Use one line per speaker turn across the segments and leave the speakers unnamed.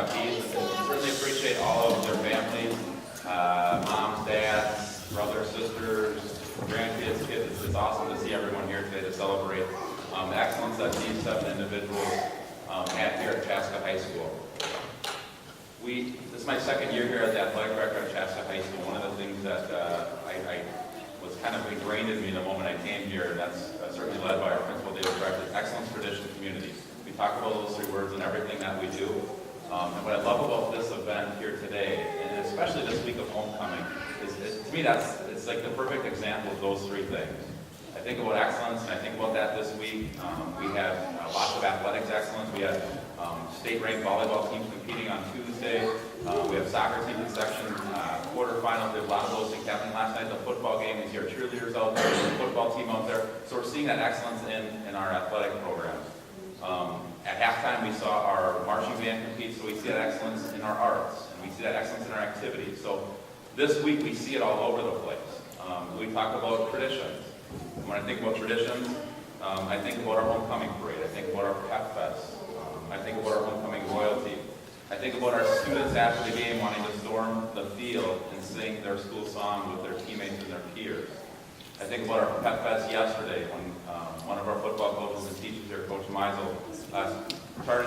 inductees. Certainly appreciate all of their families, moms, dads, brothers, sisters, grandkids, kids. It's awesome to see everyone here today to celebrate the excellence that these 7 individuals had here at Chaska High School. This is my 2nd year here as the athletic director at Chaska High School. One of the things that I was kind of ingrained in me the moment I came here, and that's certainly led by our principal, David Gregg, is excellence, tradition, community. We talk about those 3 words in everything that we do. And what I love about this event here today, and especially this week of homecoming, is to me it's like the perfect example of those 3 things. I think about excellence, and I think about that this week. We had lots of athletics excellence. We had state-ranked volleyball teams competing on Tuesday. We have soccer teams in section quarterfinals. We have a lot of those things happening last night. The football game, we see our cheerleaders out there, the football team out there. So we're seeing that excellence in our athletic programs. At halftime, we saw our marching band compete, so we see that excellence in our arts, and we see that excellence in our activities. So this week, we see it all over the place. We talk about traditions. When I think about traditions, I think about our homecoming parade. I think about our pep fest. I think about our homecoming royalty. I think about our students after the game wanting to storm the field and sing their school song with their teammates and their peers. I think about our pep fest yesterday when one of our football coaches and teachers here, Coach Meisel,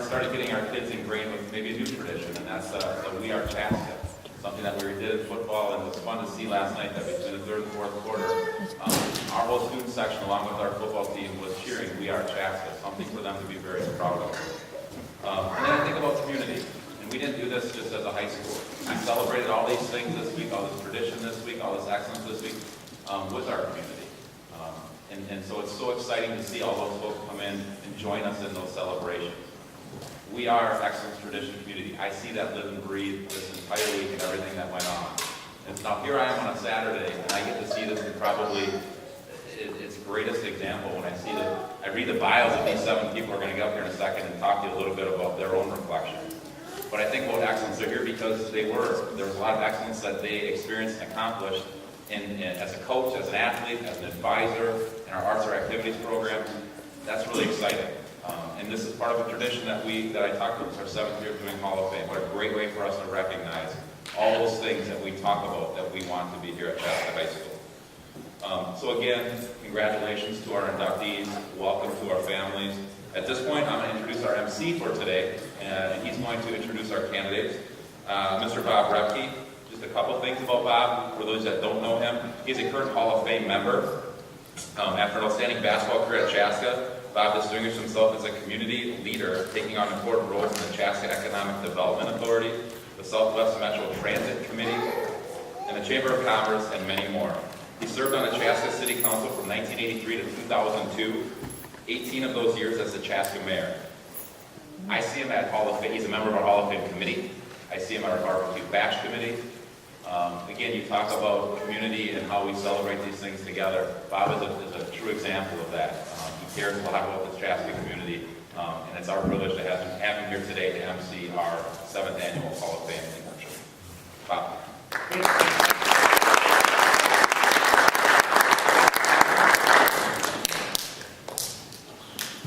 started getting our kids ingrained with maybe a new tradition, and that's the We Are Chaska. Something that we did in football, and it was fun to see last night that between the 3rd and 4th quarter, our whole student section, along with our football team, was cheering We Are Chaska, something for them to be very proud of. And then I think about community, and we didn't do this just as a high school. We celebrated all these things this week, all this tradition this week, all this excellence this week, with our community. And so it's so exciting to see all those folks come in and join us in those celebrations. We are excellence, tradition, community. I see that live and breathe this entire week and everything that went on. And now here I am on a Saturday, and I get to see this in probably its greatest example when I read the bios of these 7 people who are going to get up here in a second and talk to you a little bit about their own reflections. But I think about excellence. They're here because there was a lot of excellence that they experienced and accomplished as a coach, as an athlete, as an advisor, in our arts or activities program. That's really exciting. And this is part of a tradition that I talked about. It's our 7th year doing Hall of Fame. What a great way for us to recognize all those things that we talk about that we want to be here at Chaska High School. So again, congratulations to our inductees. Welcome to our families. At this point, I'm going to introduce our MC for today, and he's going to introduce our candidates. Mr. Bob Repke. Just a couple things about Bob. For those that don't know him, he's a current Hall of Fame member. After an outstanding basketball career at Chaska, Bob distinguished himself as a community leader, taking on important roles in the Chaska Economic Development Authority, the Southwest Metro Transit Committee, and the Chamber of Commerce, and many more. He served on the Chaska City Council from 1983 to 2002, 18 of those years as the Chaska mayor. I see him at Hall of Fame. He's a member of our Hall of Fame committee. I see him at our barbecue bash committee. Again, you talk about community and how we celebrate these things together. Bob is a true example of that. He cares a lot about the Chaska community, and it's our privilege to have him here today to MC our 7th annual Hall of Fame induction. Bob.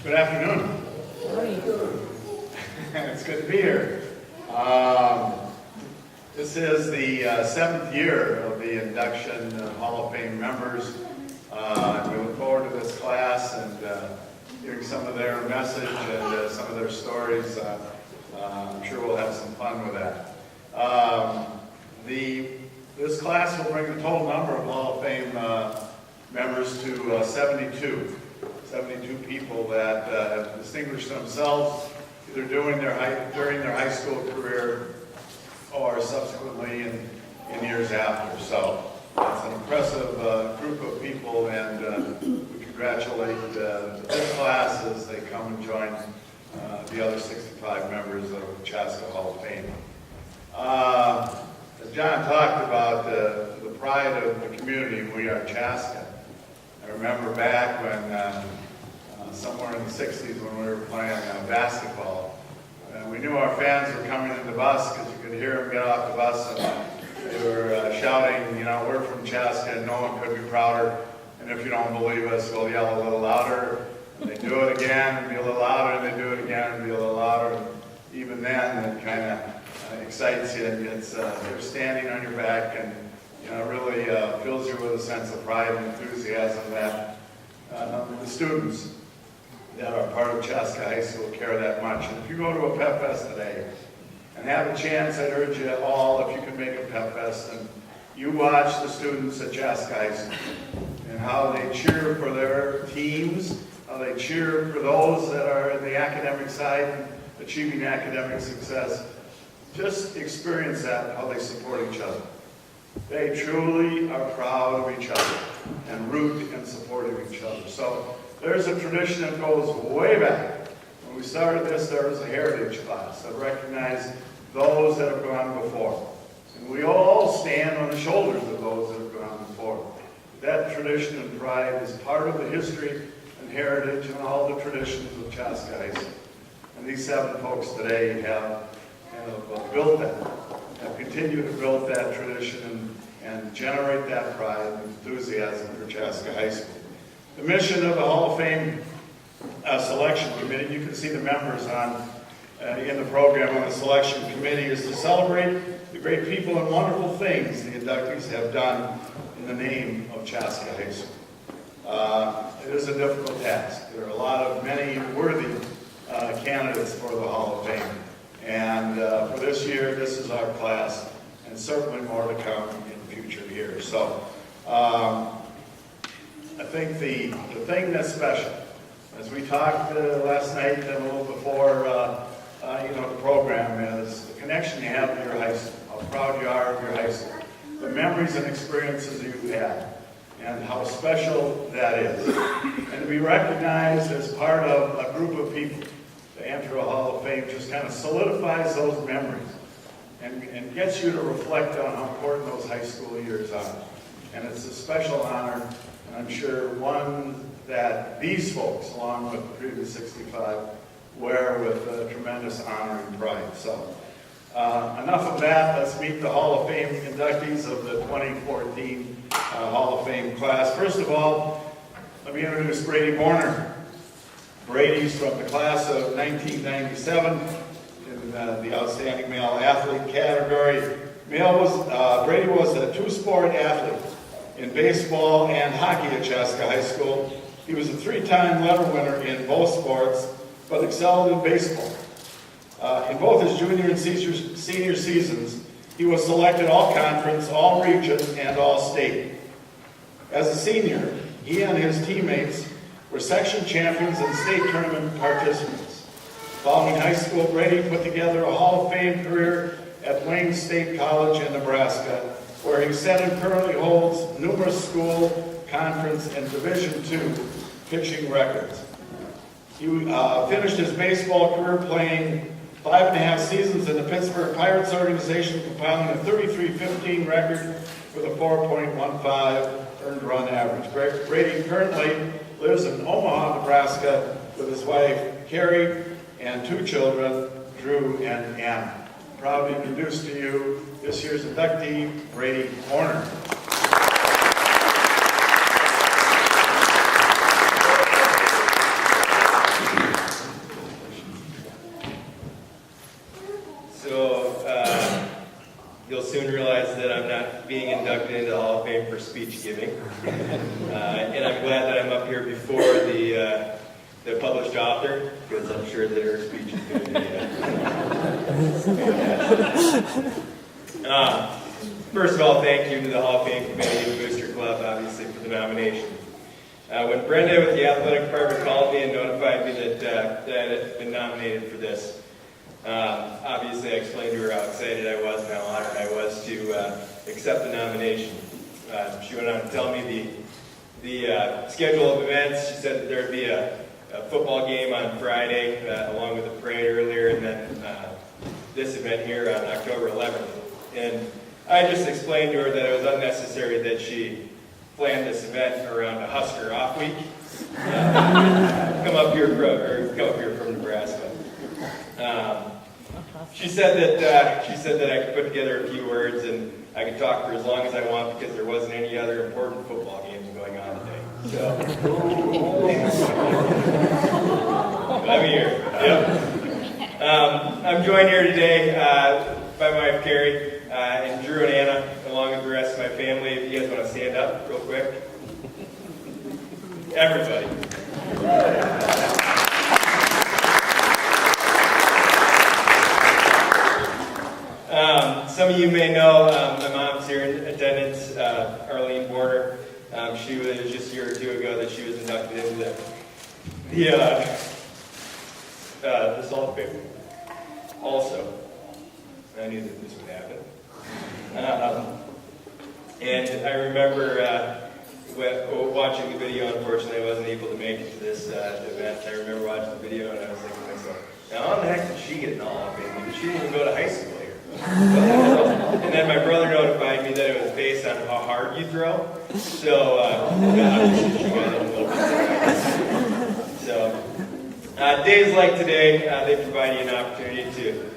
Good afternoon. It's good to be here. This is the 7th year of the induction Hall of Fame members. We look forward to this class and hearing some of their message and some of their stories. I'm sure we'll have some fun with that. This class will bring the total number of Hall of Fame members to 72. 72 people that have distinguished themselves either during their high school career or subsequently in years after. So it's an impressive group of people, and we congratulate this class as they come and join the other 65 members of the Chaska Hall of Fame. As John talked about the pride of the community, We Are Chaska. I remember back when somewhere in the 60s when we were playing basketball. We knew our fans were coming in the bus because you could hear them get off the bus, and they were shouting, you know, we're from Chaska and no one could be prouder. And if you don't believe us, we'll yell a little louder. And they do it again and be a little louder, and they do it again and be a little louder. And even then, it kind of excites you. It's they're standing on your back, and really fills you with a sense of pride and enthusiasm that the students that are part of Chaska High School care that much. And if you go to a Pep Fest today and have a chance, I'd urge you all, if you can make a Pep Fest, and you watch the students at Chaska High School and how they cheer for their teams, how they cheer for those that are in the academic side and achieving academic success. Just experience that, how they support each other. They truly are proud of each other and root and support each other. So there's a tradition that goes way back. When we started this, there was a heritage class that recognized those that have gone before. And we all stand on the shoulders of those that have gone before. That tradition and pride is part of the history and heritage and all the traditions of Chaska High School. And these 7 folks today have built that, have continued to build that tradition and generate that pride and enthusiasm for Chaska High School. The mission of the Hall of Fame Selection Committee, you can see the members in the program on the selection committee, is to celebrate the great people and wonderful things the inductees have done in the name of Chaska High School. It is a difficult task. There are many worthy candidates for the Hall of Fame. And for this year, this is our class, and certainly more to come in future years. So I think the thing that's special, as we talked last night and a little before the program, is the connection you have with your high school, how proud you are of your high school, the memories and experiences you've had, and how special that is. And to be recognized as part of a group of people to enter a Hall of Fame just kind of solidifies those memories and gets you to reflect on how important those high school years are. And it's a special honor, and I'm sure one that these folks, along with the previous 65, wear with tremendous honor and pride. So enough of that. Let's meet the Hall of Fame inductees of the 2014 Hall of Fame class. First of all, let me introduce Brady Borner. Brady's from the class of 1997 in the Outstanding Male Athlete category. Brady was a 2-sport athlete in baseball and hockey at Chaska High School. He was a 3-time letter winner in both sports, but excelled in baseball. In both his junior and senior seasons, he was selected all-conference, all-region, and all-state. As a senior, he and his teammates were section champions and state tournament participants. Following high school, Brady put together a Hall of Fame career at Wayne State College in Nebraska, where he set and currently holds numerous school, conference, and Division II pitching records. He finished his baseball career playing 5.5 seasons in the Pittsburgh Pirates organization, compiling a 33-15 record with a 4.15 earned run average. Brady currently lives in Omaha, Nebraska, with his wife, Cari, and 2 children, Drew and Anna. Proud to introduce to you this year's inductee, Brady Borner.
You'll soon realize that I'm not being inducted into the Hall of Fame for speech giving. And I'm glad that I'm up here before the published author, because I'm sure that her speech is going to be first of all, thank you to the Hall of Fame Committee and Booster Club, obviously, for the nomination. When Brenda with the athletic department called me and notified me that I had been nominated for this, obviously I explained to her how excited I was and how honored I was to accept the nomination. She went on to tell me the schedule of events. She said that there would be a football game on Friday along with a parade earlier, and then this event here on October 11th. And I just explained to her that it was unnecessary that she planned this event around a Husker off week. Come up here from Nebraska. She said that I could put together a few words and I could talk for as long as I want because there wasn't any other important football games going on today. So I'm here. Yep. I'm joined here today my wife Cari, and Drew and Anna, along with the rest of my family. If you guys want to stand up real quick. Everybody. Some of you may know my mom's here in attendance, Arlene Border. She was just a year or two ago that she was inducted into the Hall of Fame. Also, I knew that this would happen. And I remember watching the video. Unfortunately, I wasn't able to make it to this event. I remember watching the video and I was thinking to myself, now how the heck did she get an Hall of Fame? She didn't even go to high school here. And then my brother notified me that it was based on how hard you throw. So obviously she got it a little bit. So days like today, they provide you an opportunity to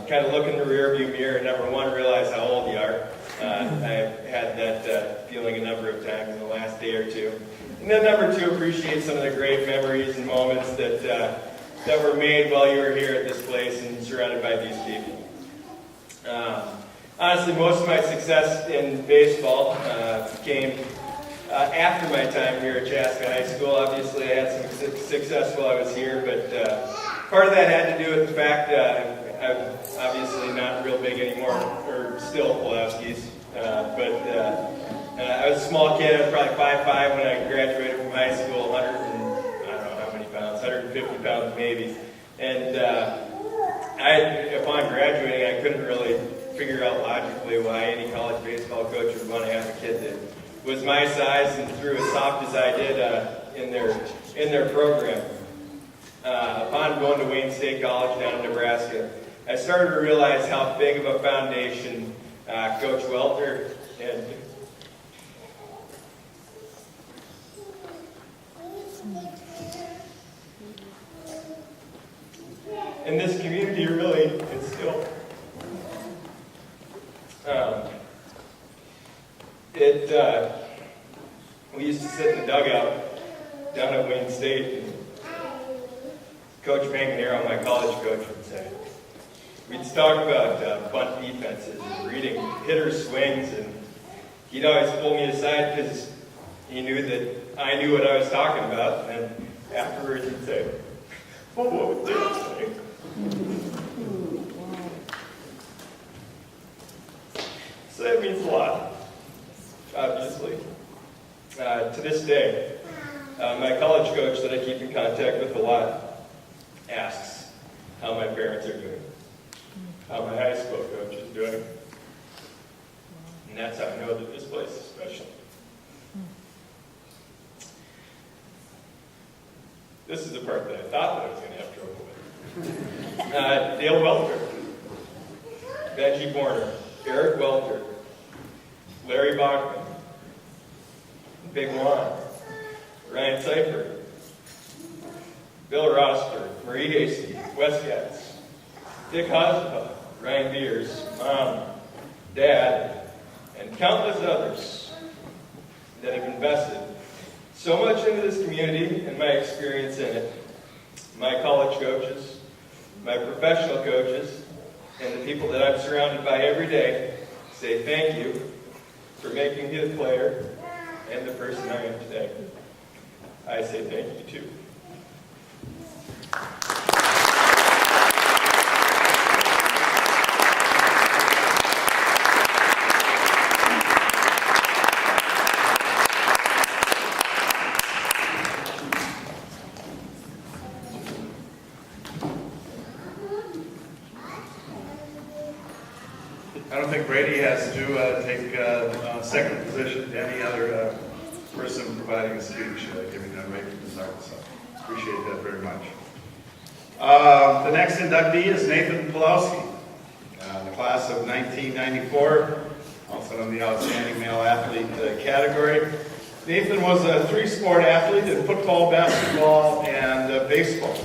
kind of look in the rearview mirror and number one, realize how old you are. I've had that feeling a number of times in the last day or two. And then number two, appreciate some of the great memories and moments that were made while you were here at this place and surrounded by these people. Honestly, most of my success in baseball came after my time here at Chaska High School. Obviously, I had some success while I was here, but part of that had to do with the fact I'm obviously not real big anymore, or still Pelowski's, but I was a small kid. I was probably 5'5" when I graduated from high school, 150 pounds maybe. And upon graduating, I couldn't really figure out logically why any college baseball coach would want to have a kid that was my size and threw as soft as I did in their program. Upon going to Wayne State College down in Nebraska, I started to realize how big of a foundation Coach Welter and this community really instilled. We used to sit in the dugout down at Wayne State, and Coach Manganero, my college coach, would say, we'd talk about bunt defenses and reading hitters' swings, and he'd always pull me aside because he knew that I knew what I was talking about, and afterwards he'd say, well, what was that say? So that means a lot, obviously. To this day, my college coach that I keep in contact with a lot asks how my parents are doing, how my high school coach is doing. And that's how I know that this place is special. This is the part that I thought that I was going to have trouble with. Dale Welter, Benji Borner, Eric Welter, Larry Bachman, Big Juan, Ryan Seifert, Bill Rosberg, Marie Hasty, Wes Getz, Dick Hospa, Ryan Beers, Mom, Dad, and countless others that have invested so much into this community and my experience in it. My college coaches, my professional coaches, and the people that I'm surrounded by every day say thank you for making me the player and the person I am today. I say thank you too.
I don't think Brady has to take second position to any other person providing a speech, giving them right from the start. So appreciate that very much. The next inductee is Nathan Pelowski, the class of 1994, also in the outstanding male athlete category. Nathan was a three-sport athlete in football, basketball, and baseball.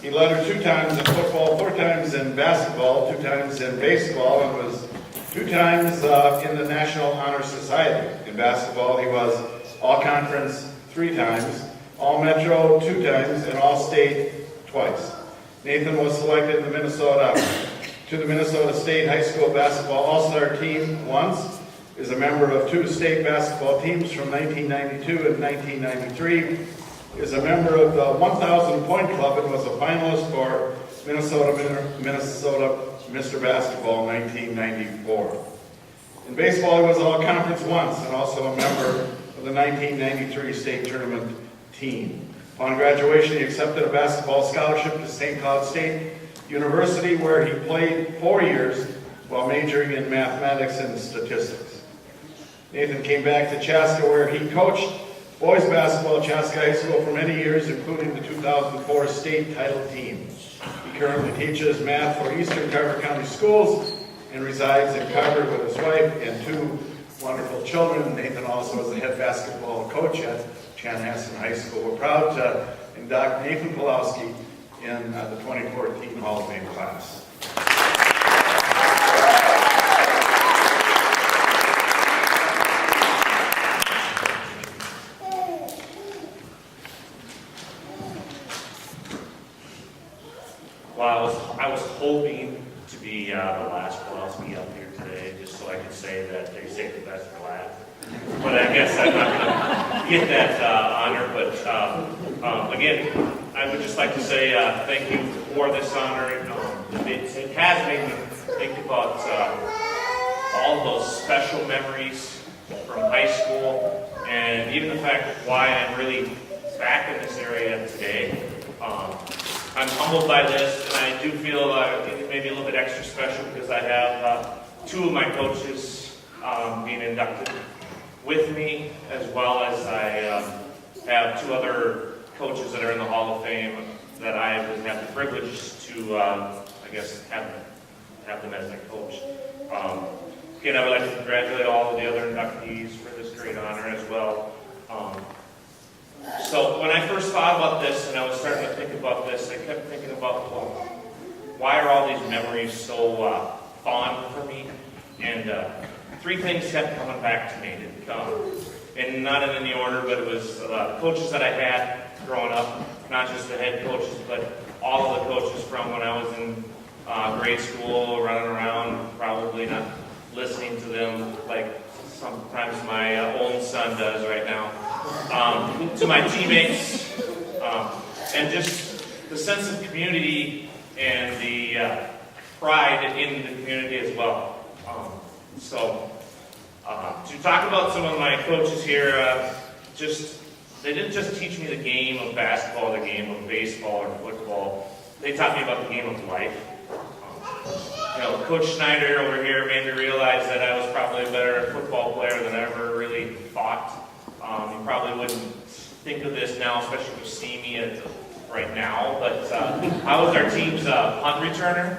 He led her 2 times in football, 4 times in basketball, 2 times in baseball, and was 2 times in the National Honor Society. In basketball, he was All-Conference 3 times, All-Metro 2 times, and All-State twice. Nathan was selected in the Minnesota to the Minnesota State High School Basketball All-Star Team once, is a member of 2 state basketball teams from 1992 and 1993, is a member of the 1,000 Point Club and was a finalist for Minnesota Mr. Basketball 1994. In baseball, he was All-Conference once and also a member of the 1993 state tournament team. Upon graduation, he accepted a basketball scholarship to St. Cloud State University, where he played 4 years while majoring in mathematics and statistics. Nathan came back to Chaska, where he coached boys basketball at Chaska High School for many years, including the 2004 state title team. He currently teaches math for Eastern Carver County Schools and resides in Carver with his wife and 2 wonderful children. Nathan also is the head basketball coach at Hansen High School. We're proud to induct Nathan Pelowski in the 2014 Hall of Fame class.
Well, I was hoping to be the last Pelowski up here today, just so I could say that they saved the best for last. But I guess I'm not going to get that honor. But again, I would just like to say thank you for this honor. It has made me think about all those special memories from high school, and even the fact why I'm really back in this area today. I'm humbled by this, and I do feel it may be a little bit extra special because I have 2 of my coaches being inducted with me, as well as I have 2 other coaches that are in the Hall of Fame that I would have the privilege to, have them as my coach. Again, I would like to congratulate all of the other inductees for this great honor as well. So when I first thought about this and I was starting to think about this, I kept thinking about, well, why are all these memories so fond for me? And 3 things kept coming back to me. And not in any order, but it was coaches that I had growing up, not just the head coaches, but all of the coaches from when I was in grade school, running around, probably not listening to them like sometimes my own son does right now. To my teammates, and just the sense of community and the pride in the community as well. To talk about some of my coaches here, they didn't just teach me the game of basketball, the game of baseball or football. They taught me about the game of life. Coach Schneider over here made me realize that I was probably a better football player than I ever really thought. You probably wouldn't think of this now, especially if you see me right now, but I was our team's punt returner.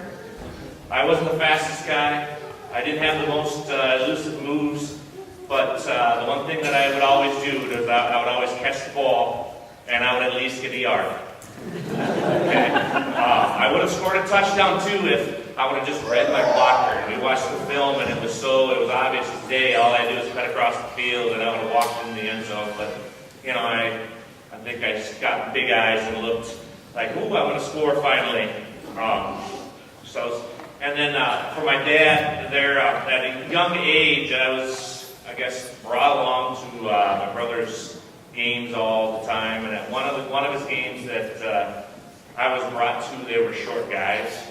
I wasn't the fastest guy. I didn't have the most elusive moves, but the one thing that I would always do is I would always catch the ball, and I would at least get a yard. Okay. I would have scored a touchdown too if I would have just read my blocker. And we watched the film, and it was obvious as day. All I do is cut across the field, and I would have walked in the end zone. But I think I just got big eyes and looked like, ooh, I'm going to score finally. And then for my dad, at a young age, I was, brought along to my brother's games all the time. And at one of his games that I was brought to, they were short guys.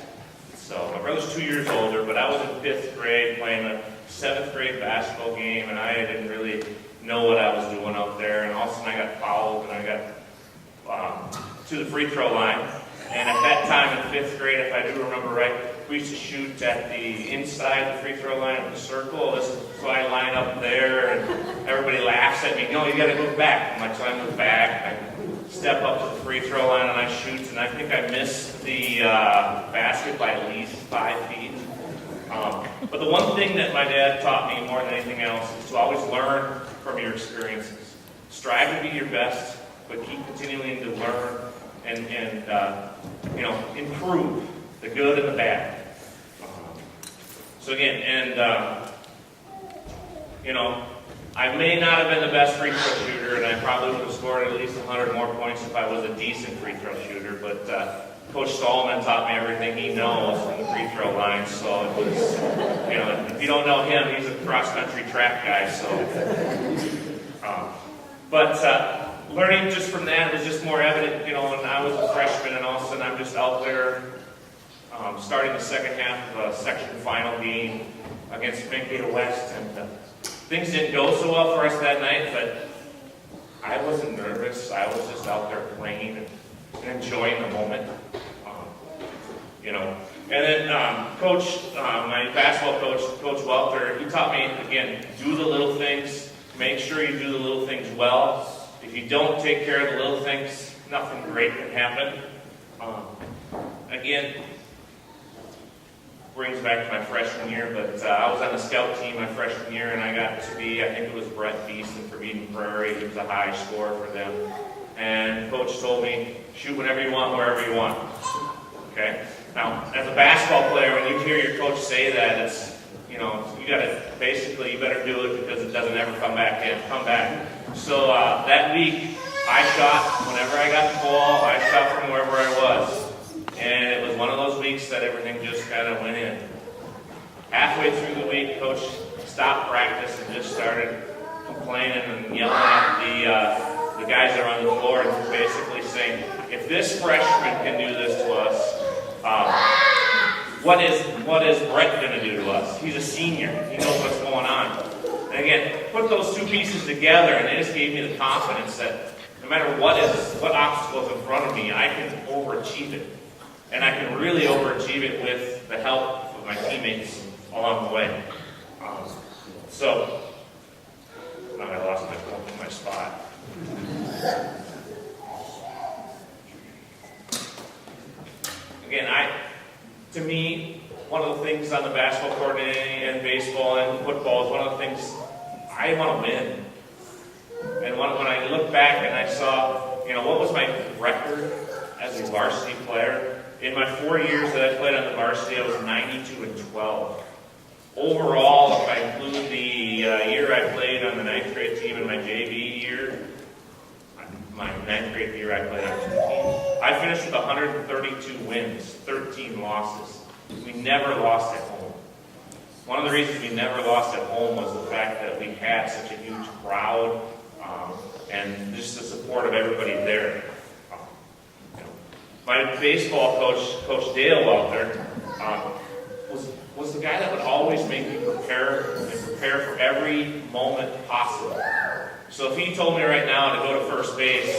So my brother's 2 years older, but I was in 5th grade playing a 7th grade basketball game, and I didn't really know what I was doing out there. And all of a sudden I got fouled, and I got to the free throw line. And at that time in 5th grade, if I do remember right, we used to shoot at the inside of the free throw line of the circle. So I line up there, and everybody laughs at me. No, you got to move back. I'm like, so I move back. I step up to the free throw line, and I shoot, and I think I missed the basket by at least 5 feet. But the one thing that my dad taught me more than anything else is to always learn from your experiences. Strive to be your best, but keep continuing to learn and improve the good and the bad. So again, I may not have been the best free throw shooter, and I probably would have scored at least 100 more points if I was a decent free throw shooter, but Coach Stallman taught me everything he knows from the free throw line, so it was, if you don't know him, he's a cross-country track guy, so. But learning just from that was just more evident, when I was a freshman, and all of a sudden I'm just out there starting the second half of a section final game against Schmieg West, and things didn't go so well for us that night, but I wasn't nervous. I was just out there playing and enjoying the moment. And then my basketball coach, Coach Welter, he taught me, again, do the little things. Make sure you do the little things well. If you don't take care of the little things, nothing great can happen. Again, brings back to my freshman year, but I was on the scout team my freshman year, and I got to be, I think it was Brett Beeson for Eden Prairie. He was a high scorer for them. And Coach told me, shoot whenever you want, wherever you want. Okay? Now, as a basketball player, when you hear your coach say that, it's, you gotta, basically, you better do it because it doesn't ever come back. So that week, I shot whenever I got the ball. I shot from wherever I was. And it was one of those weeks that everything just kind of went in. Halfway through the week, Coach stopped practice and just started complaining and yelling at the guys that were on the floor and basically saying, if this freshman can do this to us, what is Brett going to do to us? He's a senior. He knows what's going on. And again, put those two pieces together, and it just gave me the confidence that no matter what obstacle is in front of me, I can overachieve it. And I can really overachieve it with the help of my teammates along the way. I lost my spot. Again, to me, one of the things on the basketball court and baseball and football is one of the things I want to win. And when I look back and I saw, what was my record as a varsity player? In my 4 years that I played on the varsity, I was 92-12. Overall, if I include the year I played on the 9th grade team and my JV year, my 9th grade year I played on 2 teams, I finished with 132 wins, 13 losses. We never lost at home. One of the reasons we never lost at home was the fact that we had such a huge crowd and just the support of everybody there. My baseball coach, Coach Dale Welter, was the guy that would always make me prepare for every moment possible. So if he told me right now to go to first base,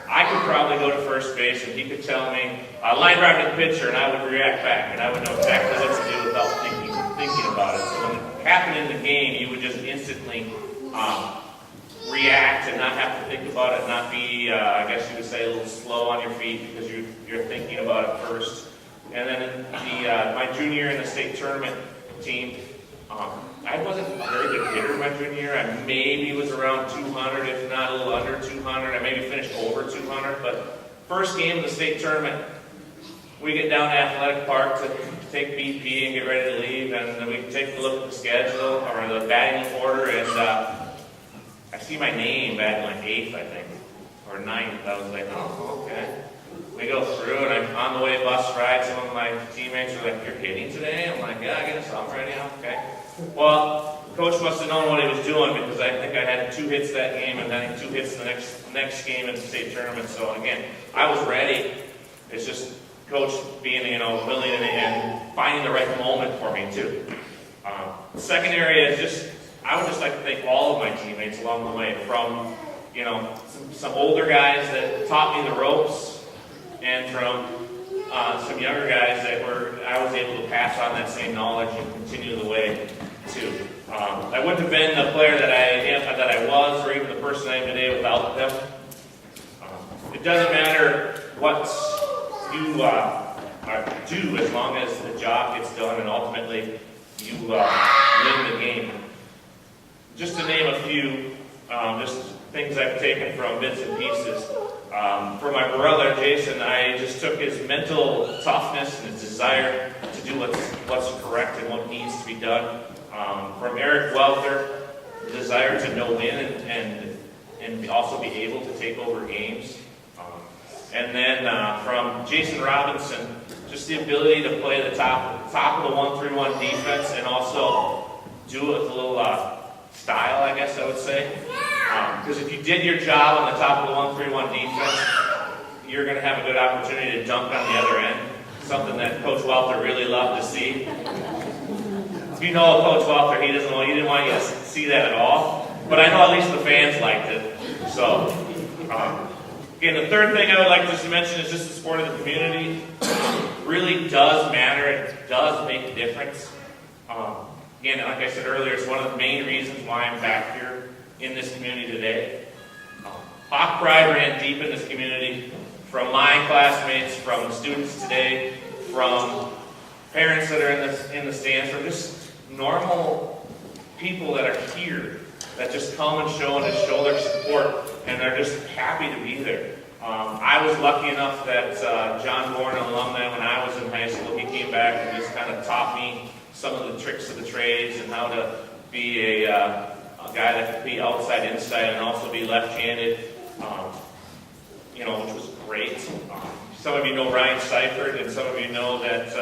I could probably go to first base and he could tell me, line drive to the pitcher, and I would react back, and I would know exactly what to do without thinking about it. So when it happened in the game, you would just instantly react and not have to think about it, not be, I guess you would say, a little slow on your feet because you're thinking about it first. And then in my junior year in the state tournament team, I wasn't a very good hitter my junior year. I maybe was around 200, if not a little under 200. I maybe finished over 200. But first game of the state tournament, we get down to Athletic Park to take BP and get ready to leave, and then we take a look at the schedule or the batting order, and I see my name batting like 8th, I think, or 9th. I was like, oh, okay. We go through, and I'm on the way bus ride. Some of my teammates are like, you're hitting today? I'm like, yeah, I guess I'm ready. Okay. Well, coach must have known what he was doing because I think I had 2 hits that game and then 2 hits the next game in the state tournament. So again, I was ready. It's just coach being, willing and finding the right moment for me too. The second area is just, I would just like to thank all of my teammates along the way, from, some older guys that taught me the ropes, and from some younger guys that I was able to pass on that same knowledge and continue the way too. I wouldn't have been the player that I was, or even the person I am today without them. It doesn't matter what you do, as long as the job gets done and ultimately you win the game. Just to name a few, just things I've taken from bits and pieces. For my brother, Jason, I just took his mental toughness and his desire to do what's correct and what needs to be done. From Eric Welter, the desire to know win and also be able to take over games. And then from Jason Robinson, just the ability to play the top of the 1-3-1 defense and also do it with a little style, I guess I would say. Because if you did your job on the top of the 1-3-1 defense, you're going to have a good opportunity to dunk on the other end. Something that Coach Welter really loved to see. If you know Coach Welter, he didn't want you to see that at all. But I know at least the fans liked it. So, again, the third thing I would like just to mention is just the support of the community. Really does matter. It does make a difference. Again, like I said earlier, it's one of the main reasons why I'm back here in this community today. Hawk Pride ran deep in this community, from my classmates, from students today, from parents that are in the stands, from just normal people that are here, that just come and show their support, and they're just happy to be there. I was lucky enough that John Bourne, an alumni, when I was in high school, he came back and just kind of taught me some of the tricks of the trades and how to be a guy that could be outside, inside, and also be left-handed, which was great. Some of you know Ryan Seifert, and some of you know that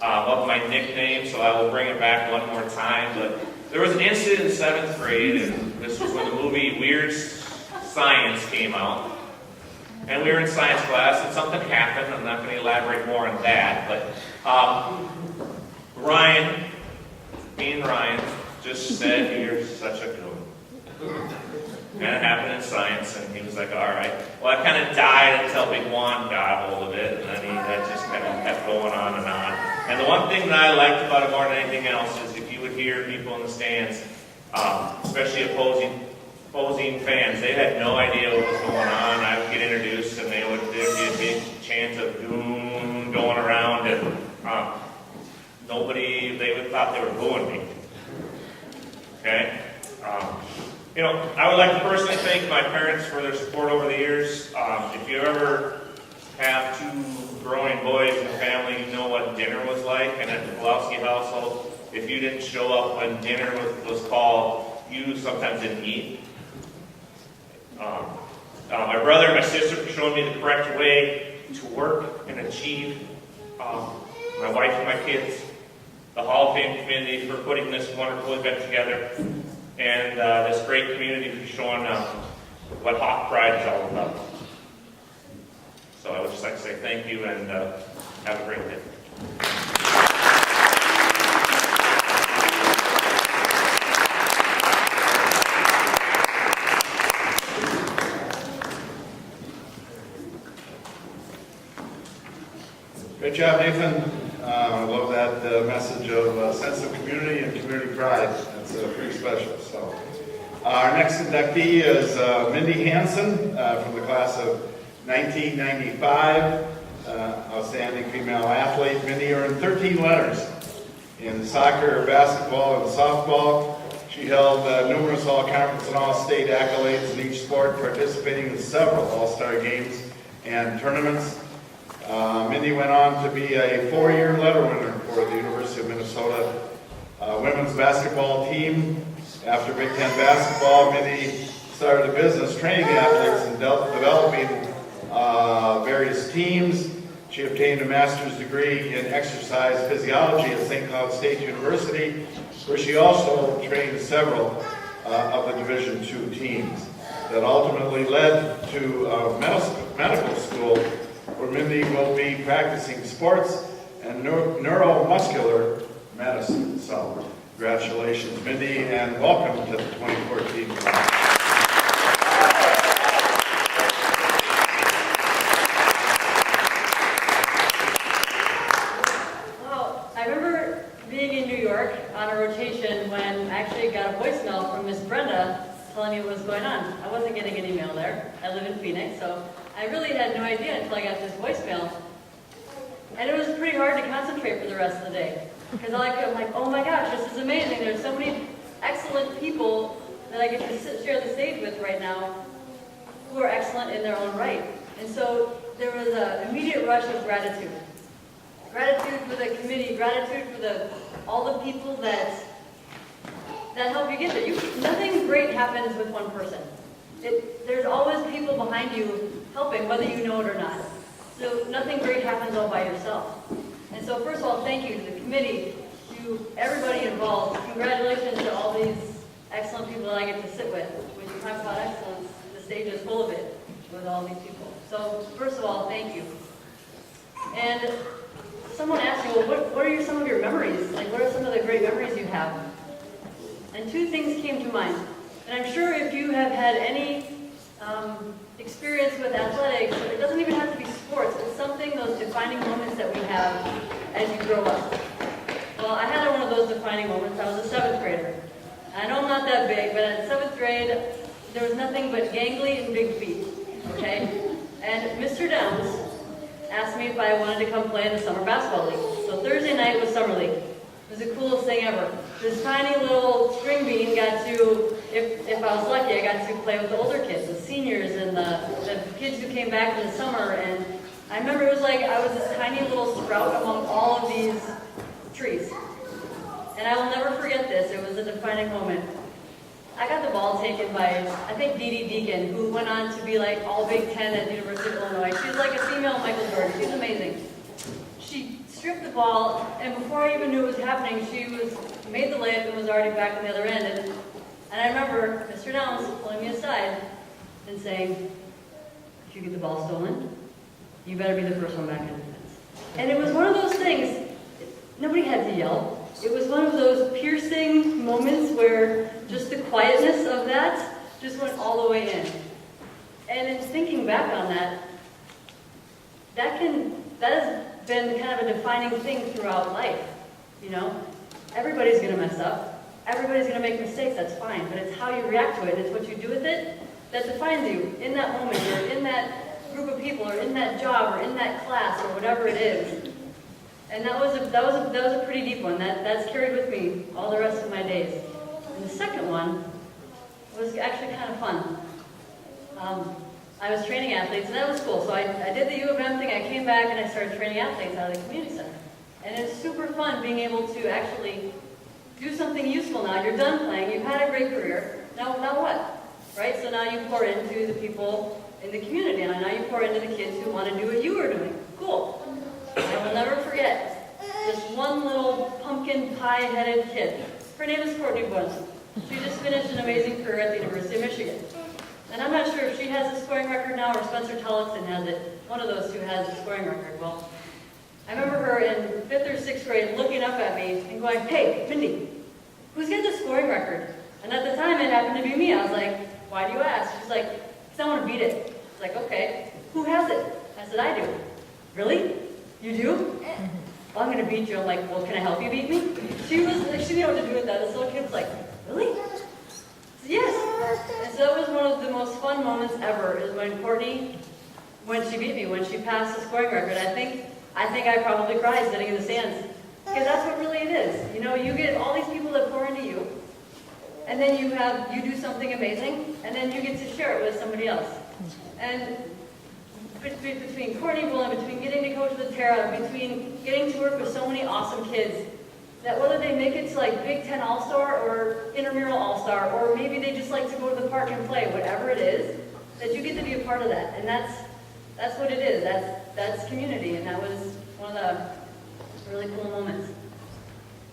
of my nickname, so I will bring it back one more time. But there was an incident in 7th grade, and this was when the movie Weird Science came out. And we were in science class, and something happened. I'm not going to elaborate more on that, but me and Ryan just said, "You're such a goon." And it happened in science, and he was like, "All right." Well, I kind of died until Big Juan got hold of it, and then that just kind of kept going on and on. And the one thing that I liked about it more than anything else is if you would hear people in the stands, especially opposing fans, they had no idea what was going on. I would get introduced, and there'd be a big chant of doom going around, and they would thought they were booing me. Okay? I would like to personally thank my parents for their support over the years. If you ever have two growing boys in the family, you know what dinner was like. And at the Pelowski household, if you didn't show up when dinner was called, you sometimes didn't eat. My brother and my sister for showing me the correct way to work and achieve. My wife and my kids. The Hall of Fame community for putting this wonderful event together. And this great community for showing what Hawk Pride is all about. So I would just like to say thank you and have a great day.
Great job, Nathan. I love that message of sense of community and community pride. That's pretty special. So, our next inductee is Mindy Hansen from the class of 1995. Outstanding female athlete. Mindy earned 13 letters in soccer, basketball, and softball. She held numerous all-conference and all-state accolades in each sport, participating in several all-star games and tournaments. Mindy went on to be a 4-year letter winner for the University of Minnesota women's basketball team. After Big Ten basketball, Mindy started a business training athletes and developing various teams. She obtained a master's degree in exercise physiology at St. Cloud State University, where she also trained several of the Division II teams. That ultimately led to medical school, where Mindy will be practicing sports and neuromuscular medicine. So, congratulations, Mindy, and welcome to the 2014 class.
Well, I remember being in New York on a rotation when I actually got a voicemail from Miss Brenda telling me what was going on. I wasn't getting an email there. I live in Phoenix, so I really had no idea until I got this voicemail. And it was pretty hard to concentrate for the rest of the day. Because I'm like, oh my gosh, this is amazing. There's so many excellent people that I get to share the stage with right now who are excellent in their own right. And so there was an immediate rush of gratitude. Gratitude for the committee, gratitude for all the people that help you get there. Nothing great happens with one person. There's always people behind you helping, whether you know it or not. So nothing great happens all by yourself. And so first of all, thank you to the committee, to everybody involved. Congratulations to all these excellent people that I get to sit with. When you talk about excellence, the stage is full of it with all these people. So first of all, thank you. And someone asked me, well, what are some of your memories? Like, what are some of the great memories you have? And two things came to mind. And I'm sure if you have had any experience with athletics, it doesn't even have to be sports. It's something, those defining moments that we have as you grow up. Well, I had one of those defining moments. I was a 7th grader. I know I'm not that big, but in 7th grade, there was nothing but gangly and big feet, okay? And Mr. Downs asked me if I wanted to come play in the summer basketball league. So Thursday night was summer league. It was the coolest thing ever. This tiny little string bean got to, if I was lucky, I got to play with the older kids, the seniors and the kids who came back in the summer. And I remember it was like I was this tiny little sprout among all of these trees. And I will never forget this. It was a defining moment. I got the ball taken by, I think, Dee Dee Deacon, who went on to be like all Big Ten at the University of Illinois. She's like a female Michael Jordan. She's amazing. She stripped the ball, and before I even knew it was happening, she made the layup and was already back on the other end. And I remember Mr. Downs pulling me aside and saying, if you get the ball stolen, you better be the first one back in defense. And it was one of those things, nobody had to yell. It was one of those piercing moments where just the quietness of that just went all the way in. And in thinking back on that, that has been kind of a defining thing throughout life, you know? Everybody's gonna mess up. Everybody's gonna make mistakes, that's fine. But it's how you react to it, it's what you do with it that defines you in that moment, or in that group of people, or in that job, or in that class, or whatever it is. And that was a pretty deep one. That's carried with me all the rest of my days. And the second one was actually kind of fun. I was training athletes, and that was cool. So I did the U of M thing. I came back and I started training athletes out of the community center. And it's super fun being able to actually do something useful now. You're done playing. You've had a great career. Now what? Right? So now you pour into the people in the community, and now you pour into the kids who want to do what you were doing. Cool. I will never forget this one little pumpkin pie-headed kid. Her name is Courtney Bunsen. She just finished an amazing career at the University of Michigan. And I'm not sure if she has the scoring record now or Spencer Tollickson has it. One of those two has the scoring record. Well, I remember her in 5th or 6th grade looking up at me and going, hey, Mindy, who's got the scoring record? And at the time, it happened to be me. I was like, why do you ask? She's like, because I want to beat it. I was like, okay, who has it? I said, I do. Really? You do? Well, I'm going to beat you. I'm like, well, can I help you beat me? She didn't know what to do with that. This little kid was like, really? I said, yes. And so that was one of the most fun moments ever, is when Courtney, when she beat me, when she passed the scoring record. I think I probably cried sitting in the stands. Because that's what really it is. You know, you get all these people that pour into you, and then you do something amazing, and then you get to share it with somebody else. And between Courtney Bullen, between getting to coach the Terra, between getting to work with so many awesome kids, that whether they make it to like Big Ten All-Star or intramural All-Star, or maybe they just like to go to the park and play, whatever it is, that you get to be a part of that. And that's what it is. That's community, and that was one of the really cool moments.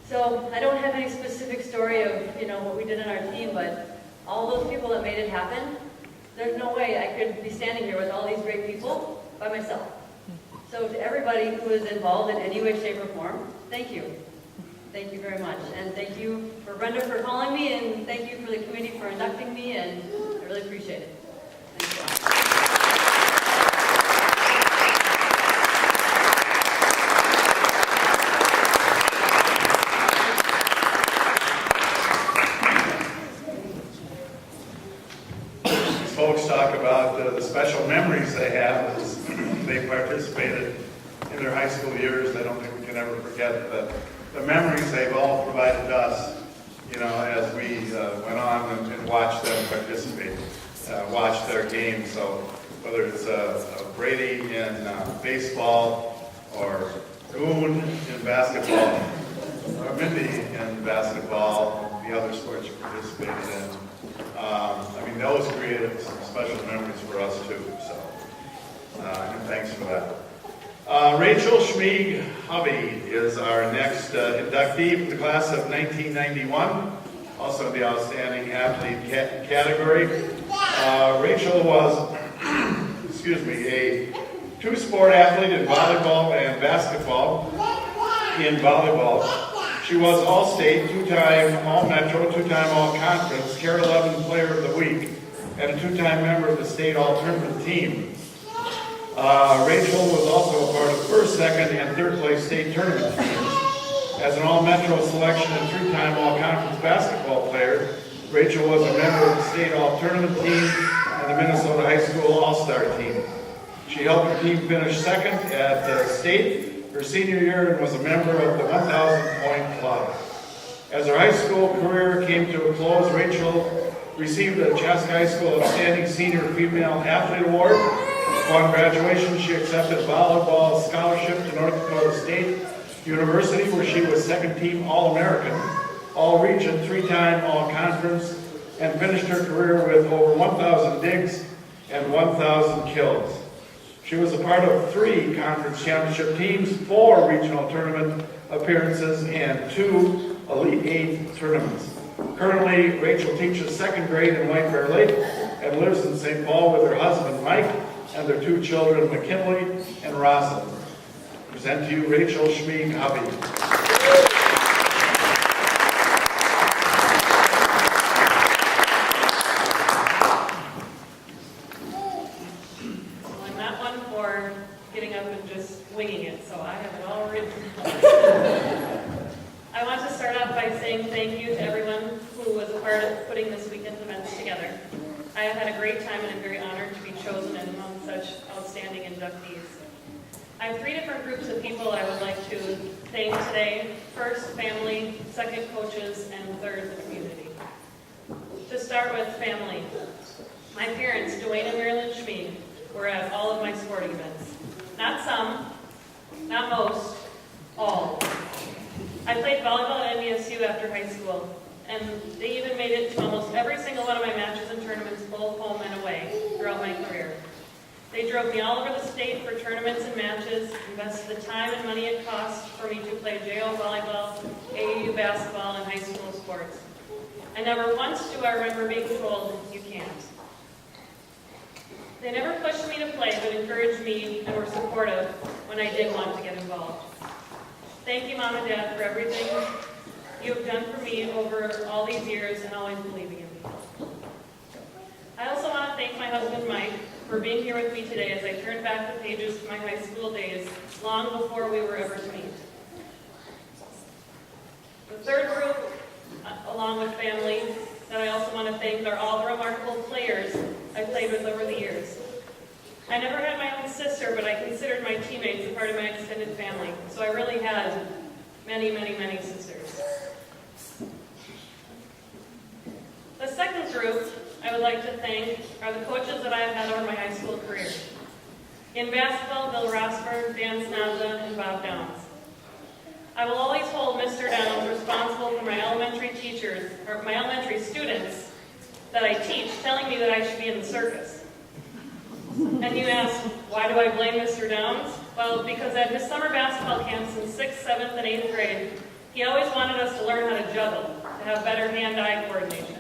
So I don't have any specific story of, you know, what we did in our team, but all those people that made it happen, there's no way I could be standing here with all these great people by myself. So to everybody who is involved in any way, shape, or form, thank you. Thank you very much. And thank you for Brenda for calling me, and thank you for the committee for inducting me, and I really appreciate it. Thank you.
Folks talk about the special memories they have as they participated in their high school years. I don't think we can ever forget the memories they've all provided us, you know, as we went on and watched them participate, watched their games. So whether it's Brady in baseball, or Goon in basketball, or Mindy in basketball, and the other sports you participated in. I mean, those created some special memories for us too. So, and thanks for that. Rachael Schmieg Hovey is our next inductee from the class of 1991, also in the outstanding athlete category. Rachael was, a two-sport athlete in volleyball and basketball. In volleyball, she was All-State, two-time All-Metro, two-time All-Conference, Cari 11 Player of the Week, and a two-time member of the state All-Tournament team. Rachael was also a part of first, second, and third place state tournament teams. As an All-Metro selection and three-time All-Conference basketball player, Rachael was a member of the state All-Tournament team and the Minnesota High School All-Star team. She helped her team finish second at state her senior year and was a member of the 1,000-point club. As her high school career came to a close, Rachael received the Chaska High School Outstanding Senior Female Athlete Award. Upon graduation, she accepted a volleyball scholarship to North Dakota State University, where she was second team All-American, All-Region, three-time All-Conference, and finished her career with over 1,000 digs and 1,000 kills. She was a part of 3 conference championship teams, 4 regional tournament appearances, and 2 Elite 8 tournaments. Currently, Rachael teaches second grade in White Bear Lake and lives in St. Paul with her husband Mike and their 2 children, McKinley and Rosalind. I present to you Rachael Schmieg Hovey.
Getting up and just winging it, so I have it all written. I want to start off by saying thank you to everyone who was a part of putting this weekend's events together. I have had a great time and I'm very honored to be chosen among such outstanding inductees. I have 3 different groups of people I would like to thank today. First, family, second, coaches, and third, the community. To start with family, my parents, Dwayne and Marilyn Schmieg, were at all of my sporting events. Not some, not most, all. I played volleyball at NDSU after high school, and they even made it to almost every single one of my matches and tournaments, both home and away, throughout my career. They drove me all over the state for tournaments and matches, invested the time and money it cost for me to play JO volleyball, AAU basketball, and high school sports. And never once do I remember being told, you can't. They never pushed me to play, but encouraged me and were supportive when I did want to get involved. Thank you, Mom and Dad, for everything you have done for me over all these years and always believing in me. I also want to thank my husband, Mike, for being here with me today as I turn back the pages to my high school days, long before we were ever to meet. The third group, along with family, that I also want to thank are all the remarkable players I played with over the years. I never had my own sister, but I considered my teammates a part of my extended family, so I really had many, many, many sisters. The second group I would like to thank are the coaches that I have had over my high school career. In basketball, Bill Rosberg, Dan Snazza, and Bob Downs. I will always hold Mr. Downs responsible for my elementary teachers, or my elementary students that I teach, telling me that I should be in the circus. And you ask, why do I blame Mr. Downs? Well, because at his summer basketball camps in 6th, 7th, and 8th grade, he always wanted us to learn how to juggle, to have better hand-eye coordination.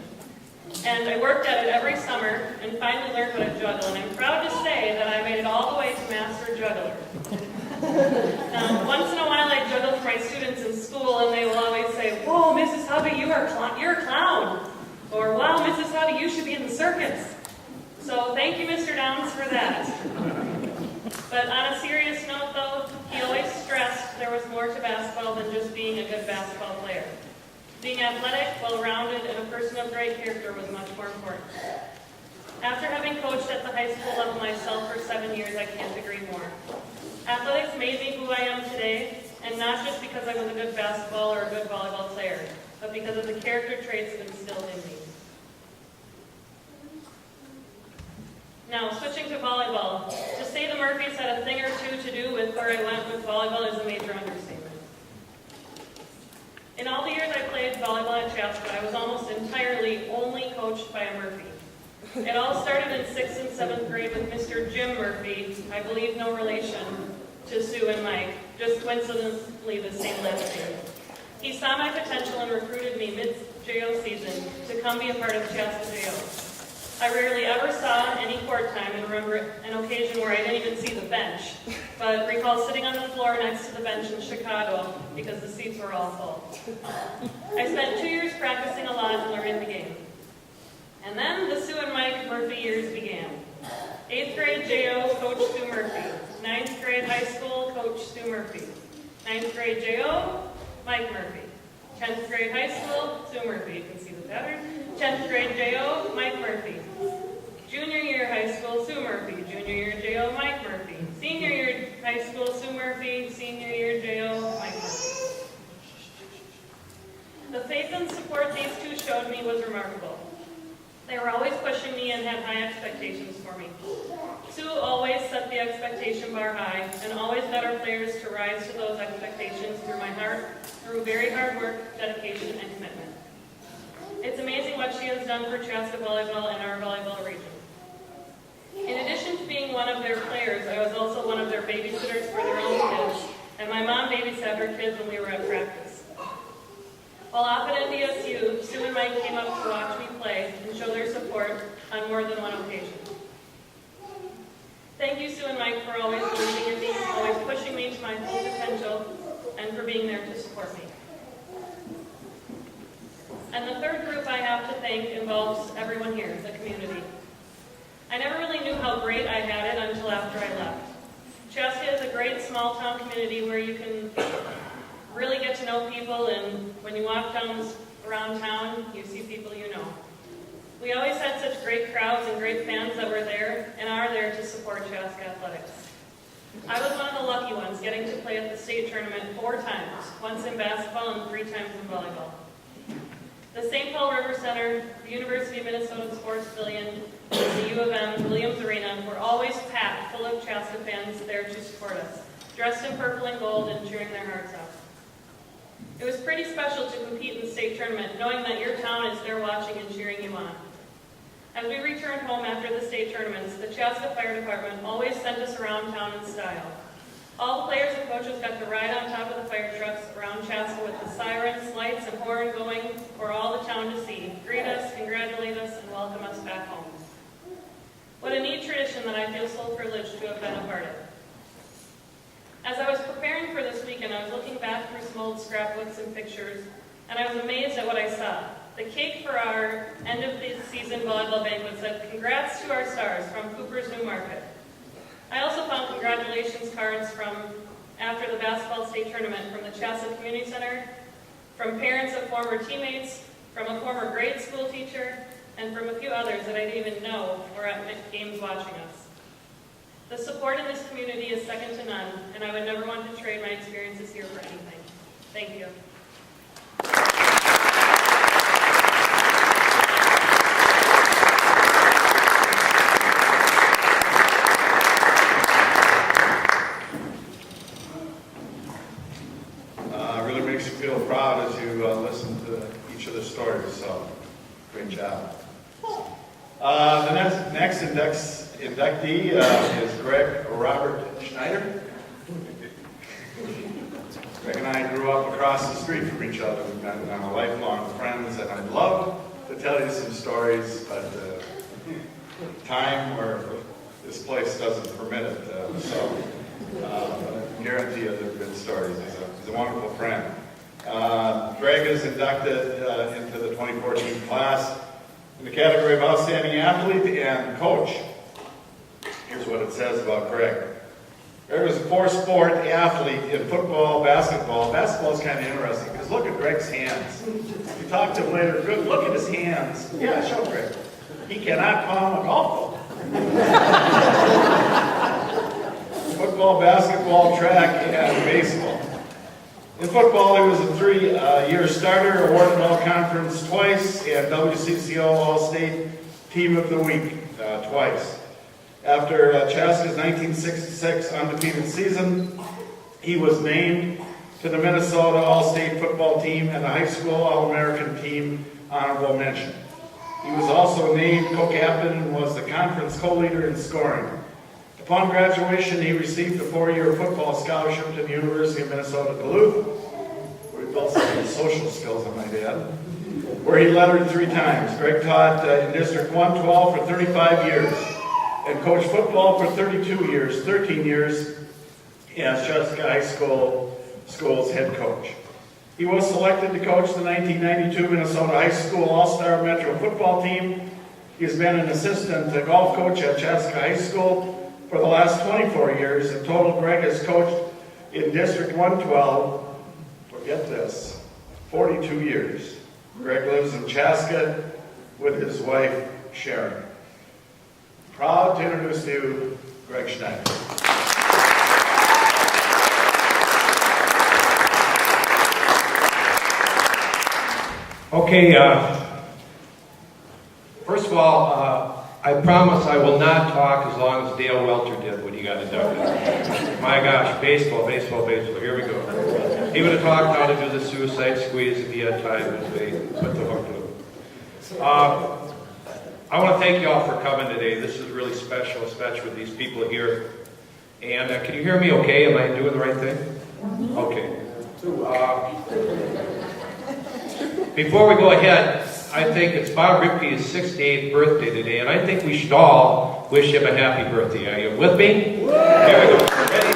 And I worked at it every summer and finally learned how to juggle, and I'm proud to say that I made it all the way to master juggler. Now, once in a while I juggle for my students in school, and they will always say, whoa, Mrs. Hovey, you're a clown. Or, wow, Mrs. Hovey, you should be in the circus. So thank you, Mr. Downs, for that. But on a serious note, though, he always stressed there was more to basketball than just being a good basketball player. Being athletic, well-rounded, and a person of great character was much more important. After having coached at the high school level myself for 7 years, I can't agree more. Athletics made me who I am today, and not just because I was a good basketball or a good volleyball player, but because of the character traits instilled in me. Now, switching to volleyball, to say the Murphys had a thing or two to do with where I went with volleyball is a major understatement. In all the years I played volleyball at Chaska, I was almost entirely only coached by a Murphy. It all started in 6th and 7th grade with Mr. Jim Murphy, I believe no relation to Sue and Mike, just coincidentally the same last name. He saw my potential and recruited me mid-JO season to come be a part of Chaska JO. I rarely ever saw any court time and remember an occasion where I didn't even see the bench, but recall sitting on the floor next to the bench in Chicago because the seats were all full. I spent 2 years practicing a lot and learning the game. And then the Sue and Mike Murphy years began. 8th grade JO, Coach Sue Murphy. 9th grade high school, Coach Sue Murphy. 9th grade JO, Mike Murphy. 10th grade high school, Sue Murphy. You can see the pattern. 10th grade JO, Mike Murphy. Junior year high school, Sue Murphy. Junior year JO, Mike Murphy. Senior year high school, Sue Murphy. Senior year JO, Mike Murphy. The faith and support these two showed me was remarkable. They were always pushing me and had high expectations for me. Sue always set the expectation bar high and always led our players to rise to those expectations through very hard work, dedication, and commitment. It's amazing what she has done for Chaska volleyball and our volleyball region. In addition to being one of their players, I was also one of their babysitters for their own kids, and my mom babysat her kids when we were at practice. While often at DSU, Sue and Mike came up to watch me play and show their support on more than one occasion. Thank you, Sue and Mike, for always believing in me, always pushing me to my full potential, and for being there to support me. And the third group I have to thank involves everyone here, the community. I never really knew how great I had it until after I left. Chaska is a great small-town community where you can really get to know people, and when you walk around town, you see people you know. We always had such great crowds and great fans that were there and are there to support Chaska athletics. I was one of the lucky ones getting to play at the state tournament 4 times, once in basketball and 3 times in volleyball. The St. Paul River Center, the University of Minnesota Sports Pavilion, and the U of M Williams Arena were always packed full of Chaska fans there to support us, dressed in purple and gold and cheering their hearts out. It was pretty special to compete in the state tournament, knowing that your town is there watching and cheering you on. As we returned home after the state tournaments, the Chaska Fire Department always sent us around town in style. All the players and coaches got to ride on top of the fire trucks around Chaska with the sirens, lights, and horn going for all the town to see, greet us, congratulate us, and welcome us back home. What a neat tradition that I feel so privileged to have been a part of. As I was preparing for this weekend, I was looking back through some old scrapbooks and pictures, and I was amazed at what I saw. The cake for our end of the season volleyball banquet said, "Congrats to our stars" from Cooper's New Market. I also found congratulations cards from after the basketball state tournament from the Chaska Community Center, from parents of former teammates, from a former grade school teacher, and from a few others that I didn't even know were at games watching us. The support in this community is second to none, and I would never want to trade my experiences here for anything. Thank you.
Really makes you feel proud as you listen to each of the stories, so great job. The next inductee is Gregg Robert Schneider. Gregg and I grew up across the street from each other. We've been lifelong friends, and I'd love to tell you some stories, but time or this place doesn't permit it. But I guarantee you they're good stories. He's a wonderful friend. Gregg is inducted into the 2014 class in the category of Outstanding Athlete and Coach. Here's what it says about Gregg. Gregg was a 4-sport athlete in football, basketball. Basketball is kind of interesting because look at Gregg's hands. You talk to him later, good, look at his hands. Yeah, show Gregg. He cannot palm a golf ball. Football, basketball, track, and baseball. In football, he was a 3-year starter, awarded All-Conference twice, and WCCO All-State Team of the Week twice. After Chaska's 1966 undefeated season, he was named to the Minnesota All-State football team and the high school All-American team honorable mention. He was also named co-captain and was the conference co-leader in scoring. Upon graduation, he received a 4-year football scholarship to the University of Minnesota Duluth, where he built some social skills, I might add, where he lettered 3 times. Gregg taught in District 112 for 35 years and coached football for 32 years, 13 years as Chaska High School's head coach. He was selected to coach the 1992 Minnesota High School All-Star Metro football team. He has been an assistant golf coach at Chaska High School for the last 24 years. In total, Gregg has coached in District 112, forget this, 42 years. Gregg lives in Chaska with his wife, Sharon. Proud to introduce to you, Gregg Schneider.
Okay, first of all, I promise I will not talk as long as Dale Welter did when he got inducted. My gosh, baseball, here we go. He would have talked how to do the suicide squeeze if he had time to put the hook to him. I want to thank you all for coming today. This is really special, especially with these people here. And can you hear me okay? Am I doing the right thing? Okay. Before we go ahead, I think it's Bob Ripke's 68th birthday today, and I think we should all wish him a happy birthday. Are you with me? Here we go. Ready?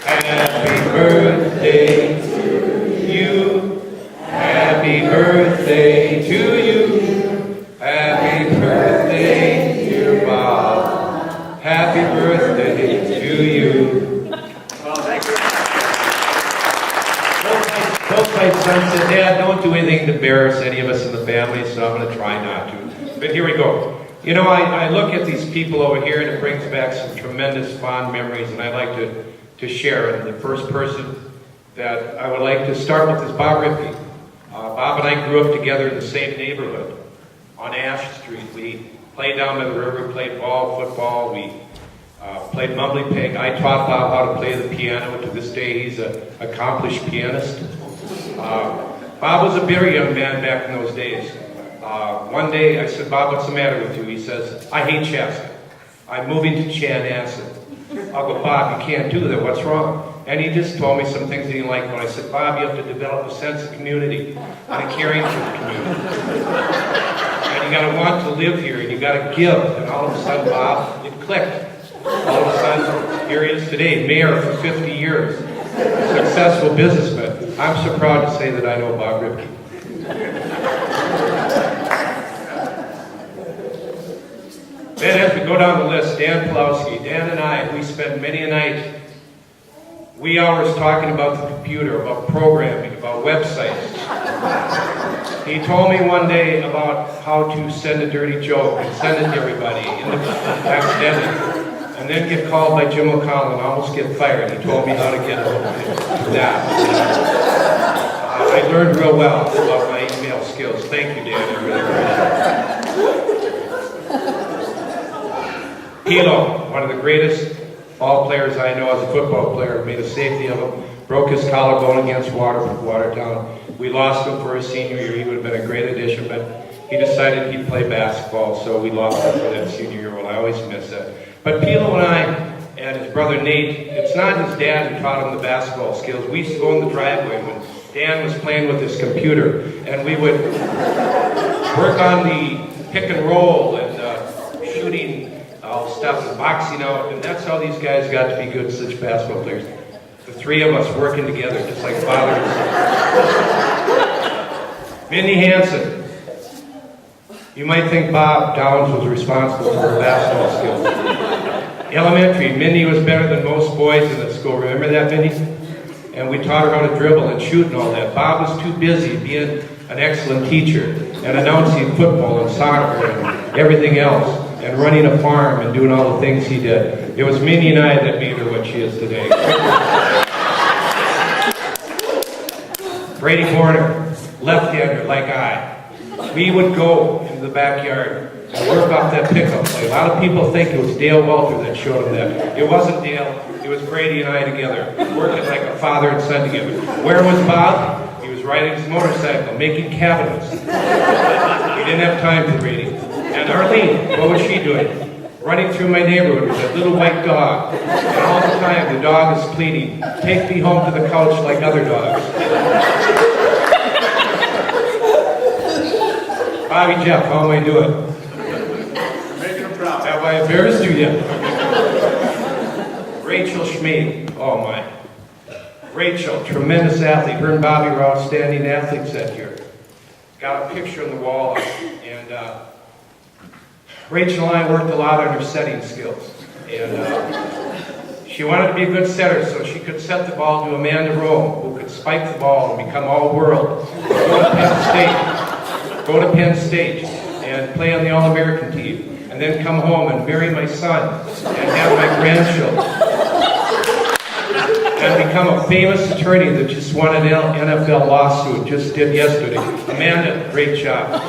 Happy birthday to you. Happy birthday to you. Happy birthday, dear Bob. Happy birthday to you. Both my sons said, Dad, don't do anything to embarrass any of us in the family, so I'm going to try not to. But here we go. You know, I look at these people over here, and it brings back some tremendous fond memories, and I'd like to share. And the first person that I would like to start with is Bob Ripke. Bob and I grew up together in the same neighborhood on Ash Street. We played down by the river, played ball, football. We played mumbly peg. I taught Bob how to play the piano. To this day, he's an accomplished pianist. Bob was a very young man back in those days. One day I said, Bob, what's the matter with you? He says, I hate Chaska. I'm moving to Chanhassen. I'll go, Bob, you can't do that. What's wrong? And he just told me some things he didn't like. When I said, Bob, you have to develop a sense of community and a caring for the community. And you got to want to live here, and you got to give. And all of a sudden, Bob, it clicked. All of a sudden, here he is today, mayor for 50 years. Successful businessman. I'm so proud to say that I know Bob Ripke. Then as we go down the list, Dan Pelowski. Dan and I, we spent many a night, wee hours talking about the computer, about programming, about websites. He told me one day about how to send a dirty joke and send it to everybody accidentally. And then get called by Jim O'Connell and almost get fired. He told me how to get that. I learned real well about my email skills. Thank you, Dan. I really appreciate it. Hilo, one of the greatest ball players I know as a football player, made a safety of him, broke his collarbone against Watertown. We lost him for his senior year. He would have been a great addition, but he decided he'd play basketball, so we lost him for that senior year. Well, I always miss that. But Pilo and I and his brother Nate, it's not his dad who taught him the basketball skills. We used to go in the driveway when Dan was playing with his computer, and we would work on the pick and roll and shooting stuff and boxing out, and that's how these guys got to be good, such basketball players. The three of us working together, just like father and son. Mindy Hansen. You might think Bob Downs was responsible for her basketball skills. Elementary, Mindy was better than most boys in the school. Remember that, Mindy? And we taught her how to dribble and shoot and all that. Bob was too busy being an excellent teacher and announcing football and soccer and everything else and running a farm and doing all the things he did. It was Mindy and I that made her what she is today. Brady Corner, left-hander like I. We would go into the backyard and work off that pickup play. A lot of people think it was Dale Welter that showed him that. It wasn't Dale, it was Brady and I together, working like a father and son together. Where was Bob? He was riding his motorcycle, making cabinets. We didn't have time for Brady. And Arlene, what was she doing? Running through my neighborhood with that little white dog. And all the time the dog is pleading, take me home to the couch like other dogs. Bobby Jeff, how am I doing?
Making them proud.
Have I embarrassed you yet? Rachael Schmieg, oh my. Rachael, tremendous athlete. Her and Bobby were outstanding athletes that year. Got a picture on the wall, and Rachael and I worked a lot on her setting skills. And she wanted to be a good setter, so she could set the ball to Amanda Rome, who could spike the ball and become all-world. Go to Penn State and play on the All-American team, and then come home and marry my son and have my grandchildren. And become a famous attorney that just won an NFL lawsuit, just did yesterday. Amanda, great job.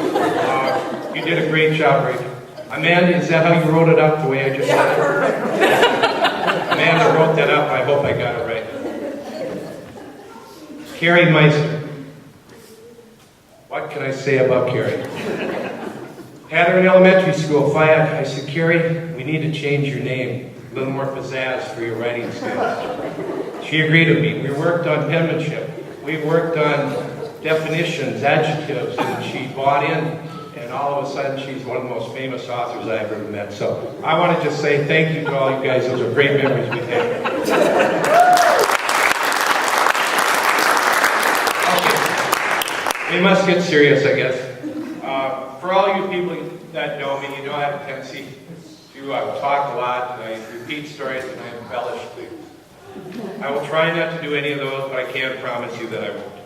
You did a great job, Rachel. Amanda, is that how you wrote it up, the way I just said it? Amanda wrote that up. I hope I got it right. Cari Meister. What can I say about Cari? Had her in elementary school. I said, Cari, we need to change your name. A little more pizzazz for your writing skills. She agreed with me. We worked on penmanship. We worked on definitions, adjectives, and she bought in, and all of a sudden she's one of the most famous authors I've ever met. So I want to just say thank you to all you guys. Those are great memories we've had. Okay. We must get serious, I guess. For all you people that know me, you know I have a tendency to talk a lot, and I repeat stories, and I embellish things. I will try not to do any of those, but I can promise you that I won't.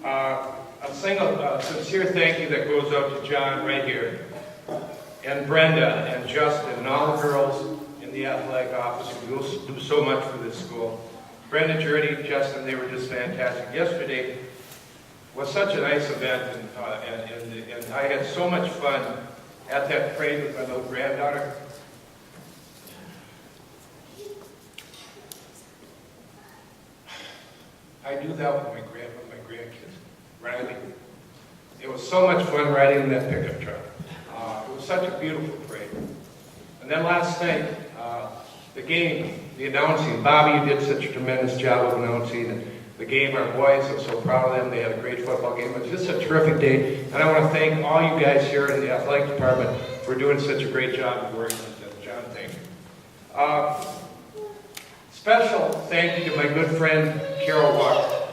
A sincere thank you that goes out to John right here, and Brenda, and Justin, and all the girls in the athletic office who do so much for this school. Brenda, Journey, Justin, they were just fantastic. Yesterday was such a nice event, and I had so much fun at that parade with my little granddaughter. I do that with my grandkids, riding. It was so much fun riding in that pickup truck. It was such a beautiful parade. And then last night, the game, the announcing. Bobby, you did such a tremendous job of announcing. And the game, our boys, I'm so proud of them. They had a great football game. It was just a terrific day. And I want to thank all you guys here in the athletic department for doing such a great job of working with them. John, thank you. Special thank you to my good friend, Carol Walker.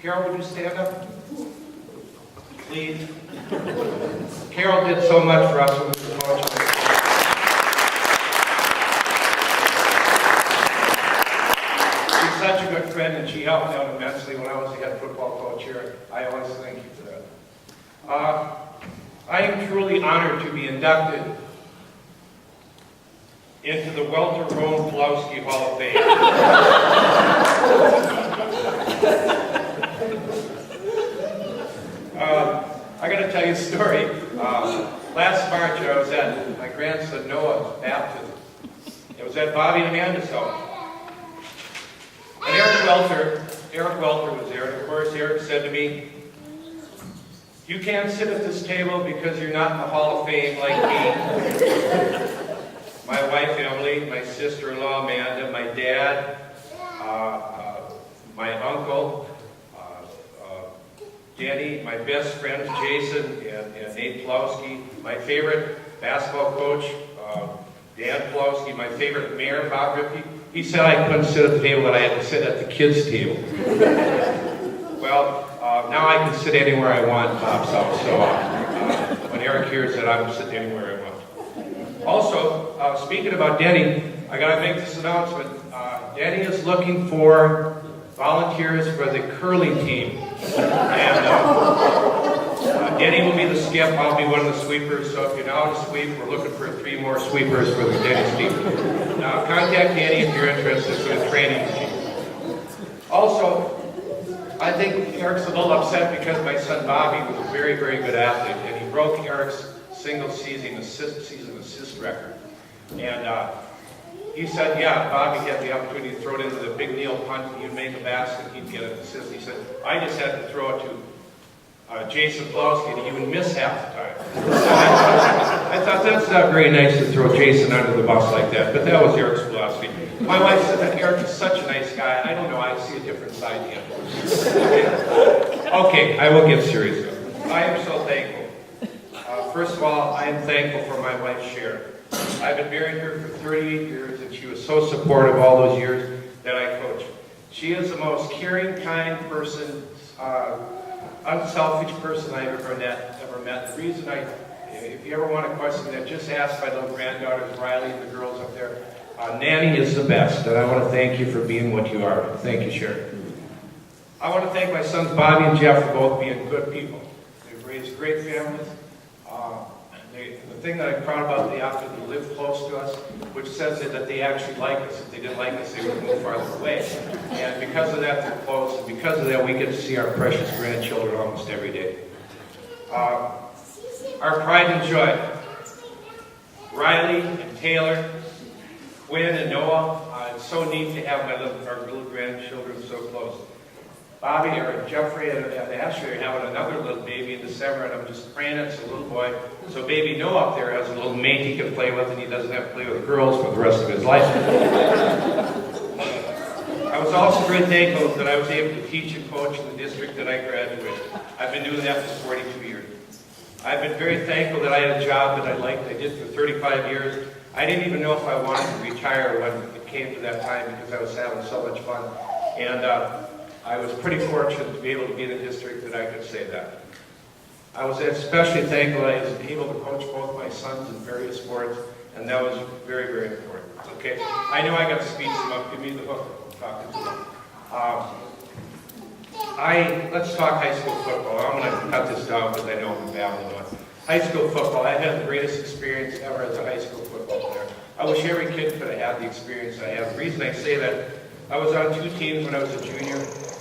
Carol, would you stand up? Please. Carol did so much for us when we were coaching. She's such a good friend, and she helped me out immensely when I was the head football coach here. I always thank you for that. I am truly honored to be inducted into the Welter Roan Pelowski Hall of Fame. I got to tell you a story. Last March, I was at my grandson Noah's baptism. It was at Bobby and Amanda's house. And Eric Welter was there. And of course, Eric said to me, "You can't sit at this table because you're not in the Hall of Fame like me." My wife, Emily, my sister-in-law, Amanda, my dad, my uncle, Danny, my best friends, Jason and Nate Pelowski, my favorite basketball coach, Dan Pelowski, my favorite mayor, Bob Rippey. He said I couldn't sit at the table, that I had to sit at the kids' table. Well, now I can sit anywhere I want, Bob's house. So when Eric hears that, I'm sitting anywhere I want. Also, speaking about Denny, I got to make this announcement. Denny is looking for volunteers for the curling team. And Denny will be the skip. I'll be one of the sweepers. So if you're now to sweep, we're looking for 3 more sweepers for the Denny's team. Now, contact Denny if you're interested for the training team. Also, I think Eric's a little upset because my son Bobby was a very, very good athlete, and he broke Eric's single season assist record. And he said, yeah, Bobby had the opportunity to throw it into the big Neil punt, and he'd make a basket, he'd get an assist. He said, I just had to throw it to Jason Pelowski, and he would miss half the time. I thought that's not very nice to throw Jason under the bus like that, but that was Eric's philosophy. My wife said that Eric is such a nice guy. I don't know, I see a different side to him. Okay, I will get serious though. I am so thankful. First of all, I am thankful for my wife, Sharon. I've been married her for 38 years, and she was so supportive all those years that I coached. She is the most caring, kind person, unselfish person I've ever met. The reason if you ever want to question that, just ask my little granddaughters, Riley and the girls up there. Nanny is the best, and I want to thank you for being what you are. Thank you, Sharon. I want to thank my sons Bobby and Jeff for both being good people. They've raised great families. The thing that I'm proud about, they opted to live close to us, which says that they actually like us. If they didn't like us, they would move farther away. And because of that, they're close. And because of that, we get to see our precious grandchildren almost every day. Our pride and joy. Riley and Taylor, Quinn and Noah. It's so neat to have our little grandchildren so close. Bobby or Jeffrey and Ashley are having another little baby in December, and I'm just praying it's a little boy. So baby Noah up there has a little mate he can play with, and he doesn't have to play with girls for the rest of his life. I was also very thankful that I was able to teach and coach in the district that I graduated. I've been doing that for 42 years. I've been very thankful that I had a job that I liked. I did for 35 years. I didn't even know if I wanted to retire when it came to that time because I was having so much fun. And I was pretty fortunate to be able to be in a district that I could say that. I was especially thankful that I was able to coach both my sons in various sports, and that was very, very important. Okay, I know I got to speed them up. Give me the hook. Talking to them. Let's talk high school football. I'm going to cut this down because I know I'm babbling on. High school football. I had the greatest experience ever as a high school football player. I wish every kid could have had the experience I had. The reason I say that, I was on 2 teams when I was a junior.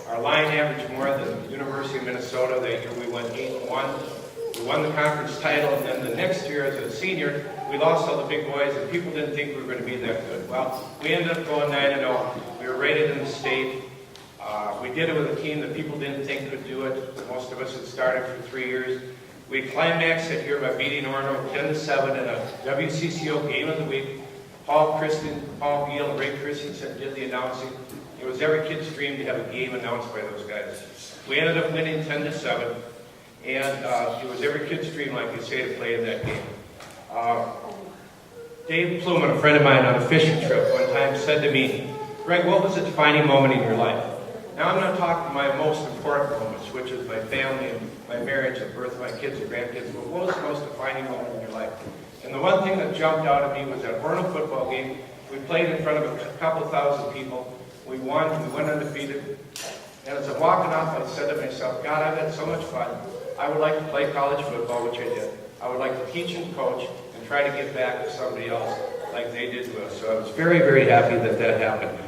Our line averaged more than the University of Minnesota. That year we went 8-1. We won the conference title, and then the next year as a senior, we lost all the big boys, and people didn't think we were going to be that good. Well, we ended up going 9-0. We were rated in the state. We did it with a team that people didn't think could do it. Most of us had started for 3 years. We climaxed that year by beating Orono 10-7 in a WCCO game of the week. Paul Beal, and Ray Christensen did the announcing. It was every kid's dream to have a game announced by those guys. We ended up winning 10-7, and it was every kid's dream, like you say, to play in that game. Dave Pluman, a friend of mine on a fishing trip one time, said to me, "Gregg, what was the defining moment in your life?" Now I'm not talking my most important moments, which is my family and my marriage, the birth of my kids and grandkids, but what was the most defining moment in your life? And the one thing that jumped out at me was that Orono football game. We played in front of a couple thousand people. We won. We went undefeated. And as I'm walking off, I said to myself, God, I've had so much fun. I would like to play college football, which I did. I would like to teach and coach and try to give back to somebody else like they did to us. So I was very, very happy that that happened.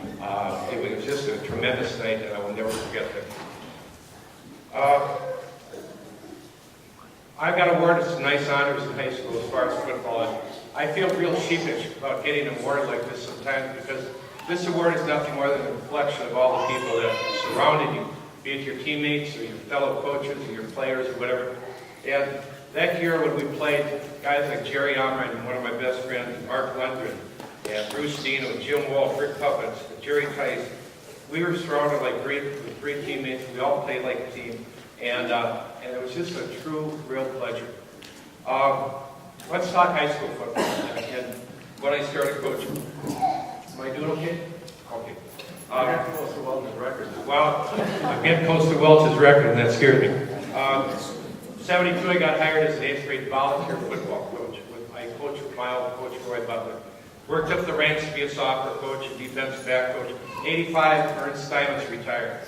It was just a tremendous night, and I will never forget that. I got awarded some nice honors in high school as far as football. And I feel real sheepish about getting an award like this sometimes because this award is nothing more than a reflection of all the people that surrounded you, be it your teammates or your fellow coaches or your players or whatever. And that year when we played, guys like Jerry Omright and one of my best friends, Mark Lundgren, and Bruce Dino, Jim Wolf, Rick Puppets, Jerry Tice, we were surrounded with great teammates. We all played like a team. And it was just a true, real pleasure. Let's talk high school football and when I started coaching. Am I doing okay? Okay.
Getting close to Welch's record.
Well, I'm getting close to Welch's record, and that scared me. 72, I got hired as an 8th grade volunteer football coach. I coached with my old coach, Roy Butler. Worked up the ranks to be a sophomore coach and defensive back coach. 85, Ernst Steinmetz retired.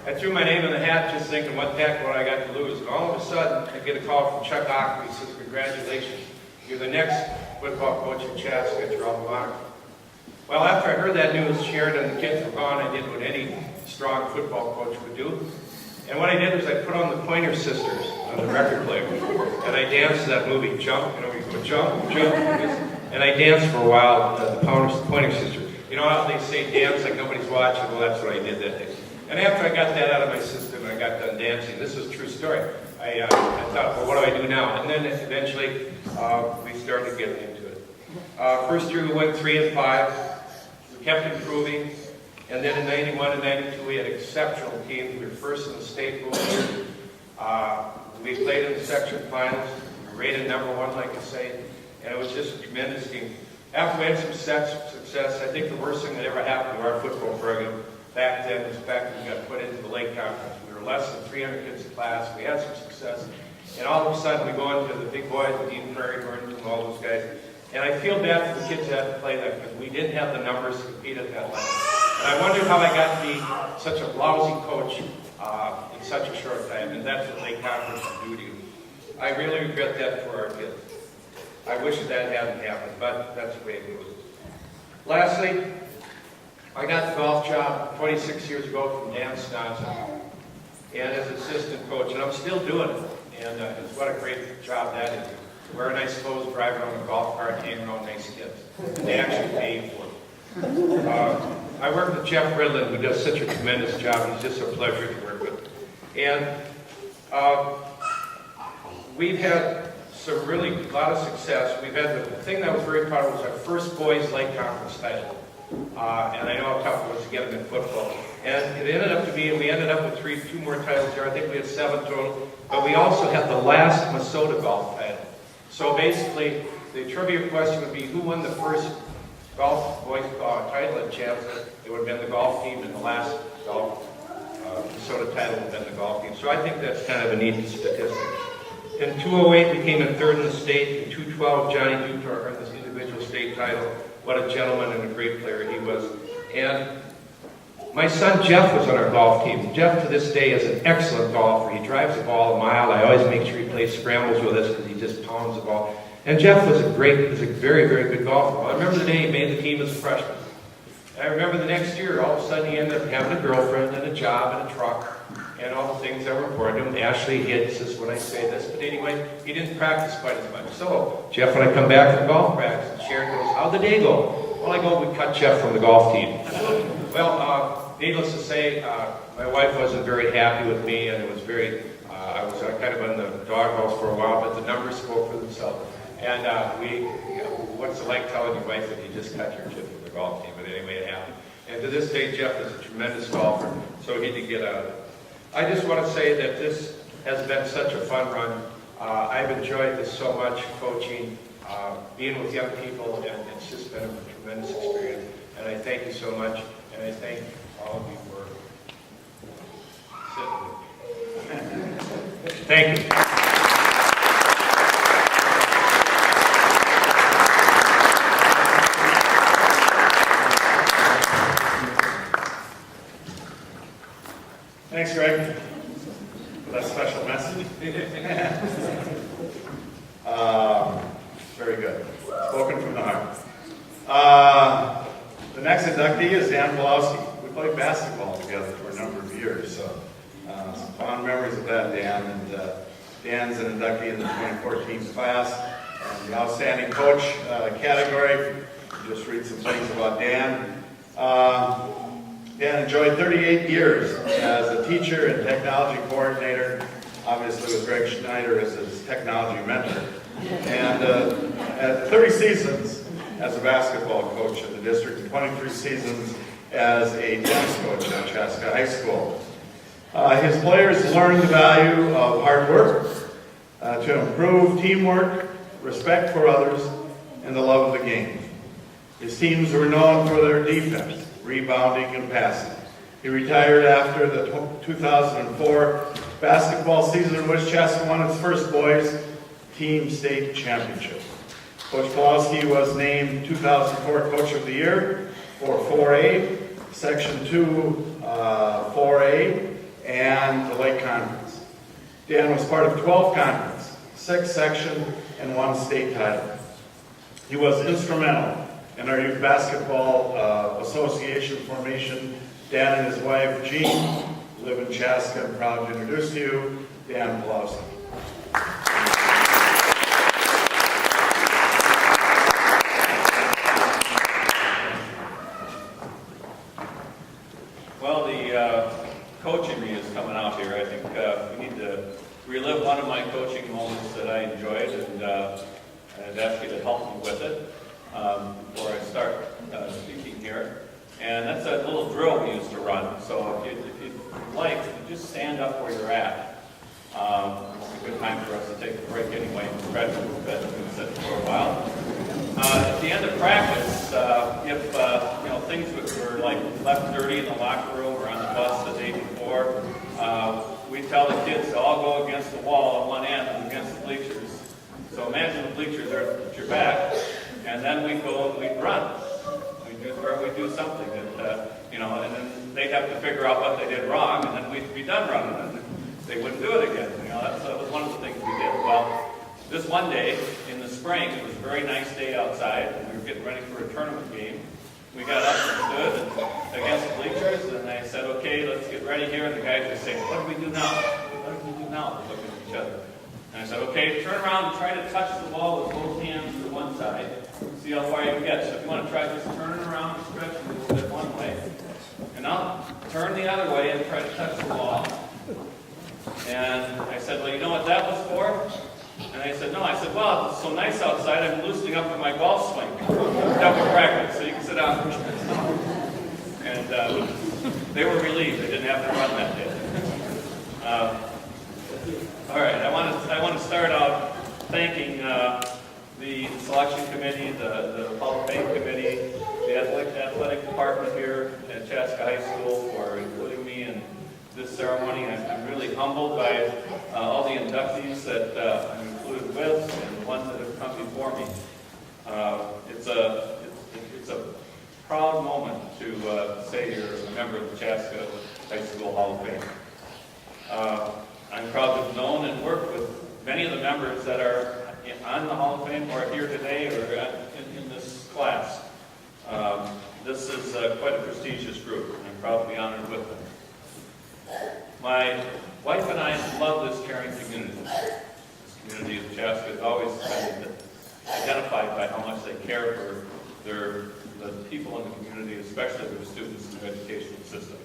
I threw my name in the hat just thinking what the heck what I got to lose. And all of a sudden, I get a call from Chuck Ockley. He says, congratulations. You're the next football coach in Chaska at your alma mater. Well, after I heard that news, Sharon and the kids were gone, I did what any strong football coach would do. And what I did was I put on the Pointer Sisters on the record player. And I danced to that movie, Jump. You know, you go jump, jump. And I danced for a while, the Pointer Sisters. You know how they say dance like nobody's watching? Well, that's what I did that day. And after I got that out of my system, I got done dancing. This is a true story. I thought, well, what do I do now? And then eventually, we started getting into it. First year we went 3 and 5. We kept improving. And then in 91 and 92, we had exceptional teams. We were first in the state both years. We played in the section finals. We rated #1, like I say. And it was just a tremendous team. After we had some success, I think the worst thing that ever happened to our football program back then was the fact that we got put into the Lake Conference. We were less than 300 kids in class. We had some success. And all of a sudden, we go into the big boys, the Dean Prairie, Burns, and all those guys. And I feel bad for the kids that had to play that because we didn't have the numbers to compete at that level. And I wonder how I got to be such a lousy coach in such a short time. And that's what Lake Conference can do to you. I really regret that for our kids. I wish that hadn't happened, but that's the way it goes. Lastly, I got the golf job 26 years ago from Dan Snodson, and as assistant coach, and I'm still doing it. And it's what a great job that is. Wear nice clothes, drive around a golf cart, hang around nice kids. And they actually pay you for it. I work with Jeff Ridlin, who does such a tremendous job. He's just a pleasure to work with. And we've had some really, a lot of success. We've had the thing that I was very proud of was our first boys Lake Conference title. And I know how tough it was to get them in football. And it ended up to be, we ended up with 2 more titles there. I think we had 7 total. But we also had the last Minnesota golf title. So basically, the trivia question would be, who won the first golf boys title at Chaska? It would have been the golf team, and the last golf Minnesota title would have been the golf team. So I think that's kind of a neat statistic. In 2008, we came in 3rd in the state. In 2012, Johnny Dutor earned this individual state title. What a gentleman and a great player he was. And my son Jeff was on our golf team. Jeff to this day is an excellent golfer. He drives the ball a mile. I always make sure he plays scrambles with us because he just pounds the ball. And Jeff was a very, very good golfer. I remember the day he made the team as a freshman. And I remember the next year, all of a sudden he ended up having a girlfriend and a job and a truck and all the things that were important to him. Ashley hits us when I say this. But anyway, he didn't practice quite as much. So Jeff, when I come back from golf practice, and Sharon goes, how'd the day go? Well, I go, we cut Jeff from the golf team. Well, needless to say, my wife wasn't very happy with me, and it was very, I was kind of in the doghouse for a while, but the numbers spoke for themselves. And what's it like telling your wife that you just cut your kid from the golf team? But anyway, it happened. And to this day, Jeff is a tremendous golfer, so he did get out of it. I just want to say that this has been such a fun run. I've enjoyed this so much, coaching, being with young people, and it's just been a tremendous experience. And I thank you so much, and I thank all of you for sitting with me. Thank you.
Thanks, Gregg, for that special message. Very good. Spoken from the heart. The next inductee is Dan Pelowski. We played basketball together for a number of years, so some fond memories of that, Dan. And Dan's an inductee in the 2014 class. And the outstanding coach category. Just read some things about Dan. Dan enjoyed 38 years as a teacher and technology coordinator, obviously with Gregg Schneider as his technology mentor, and at 30 seasons as a basketball coach in the district and 23 seasons as a tennis coach at Chaska High School. His players learned the value of hard work to improve teamwork, respect for others, and the love of the game. His teams were known for their defense, rebounding, and passing. He retired after the 2004 basketball season in which Chaska won its first boys team state championship. Coach Pelowski was named 2004 Coach of the Year for 4A, Section 2 4A, and the Lake Conference. Dan was part of 12 conference, 6 section, and 1 state title. He was instrumental in our youth basketball association formation. Dan and his wife, Jean, live in Chaska. I'm proud to introduce to you Dan Pelowski.
Well,
ask you to help me with it before I start speaking here. And that's a little drill we used to run. So if you'd like, you just stand up where you're at. It's a good time for us to take a break anyway and stretch a little bit. We've been sitting for a while. At the end of practice, if things were like left dirty in the locker room or on the bus the day before, we tell the kids to all go against the wall on one end and against the bleachers. So imagine the bleachers are at your back, and then we go and we run. We do something that and then they'd have to figure out what they did wrong, and then we'd be done running, and they wouldn't do it again. That was one of the things we did. Well, this one day in the spring, it was a very nice day outside, and we were getting ready for a tournament game. We got up and stood against the bleachers, and I said, okay, let's get ready here. And the guys were saying, what do we do now? What do we do now? We're looking at each other. And I said, okay, turn around and try to touch the wall with both hands to one side. See how far you can get. So if you want to try just turning around and stretching a little bit one way. And now turn the other way and try to touch the wall. And I said, well, you know what that was for? And they said, no. I said, well, it's so nice outside, I'm loosening up for my golf swing. Double practice, so you can sit down. And they were relieved they didn't have to run that day. All right, I want to start out thanking the selection committee, the Hall of Fame committee, the athletic department here at Chaska High School for including me in this ceremony. I'm really humbled by all the inductees that I'm included with and the ones that have come before me. It's a proud moment to say you're a member of the Chaska High School Hall of Fame. I'm proud to have known and worked with many of the members that are on the Hall of Fame or here today or in this class. This is quite a prestigious group, and I'm proud to be honored with them. My wife and I love this caring community. This community of Chaska has always been identified by how much they care for the people in the community, especially their students in the educational system.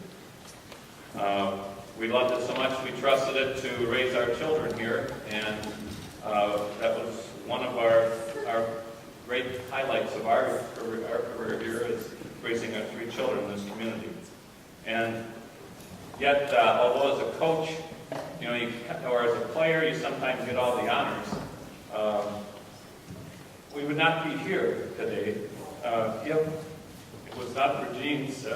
We loved it so much we trusted it to raise our children here, and that was one of our great highlights of our career here is raising our 3 children in this community. And yet, although as a coach, or as a player, you sometimes get all the honors, we would not be here today if it was not for Jean's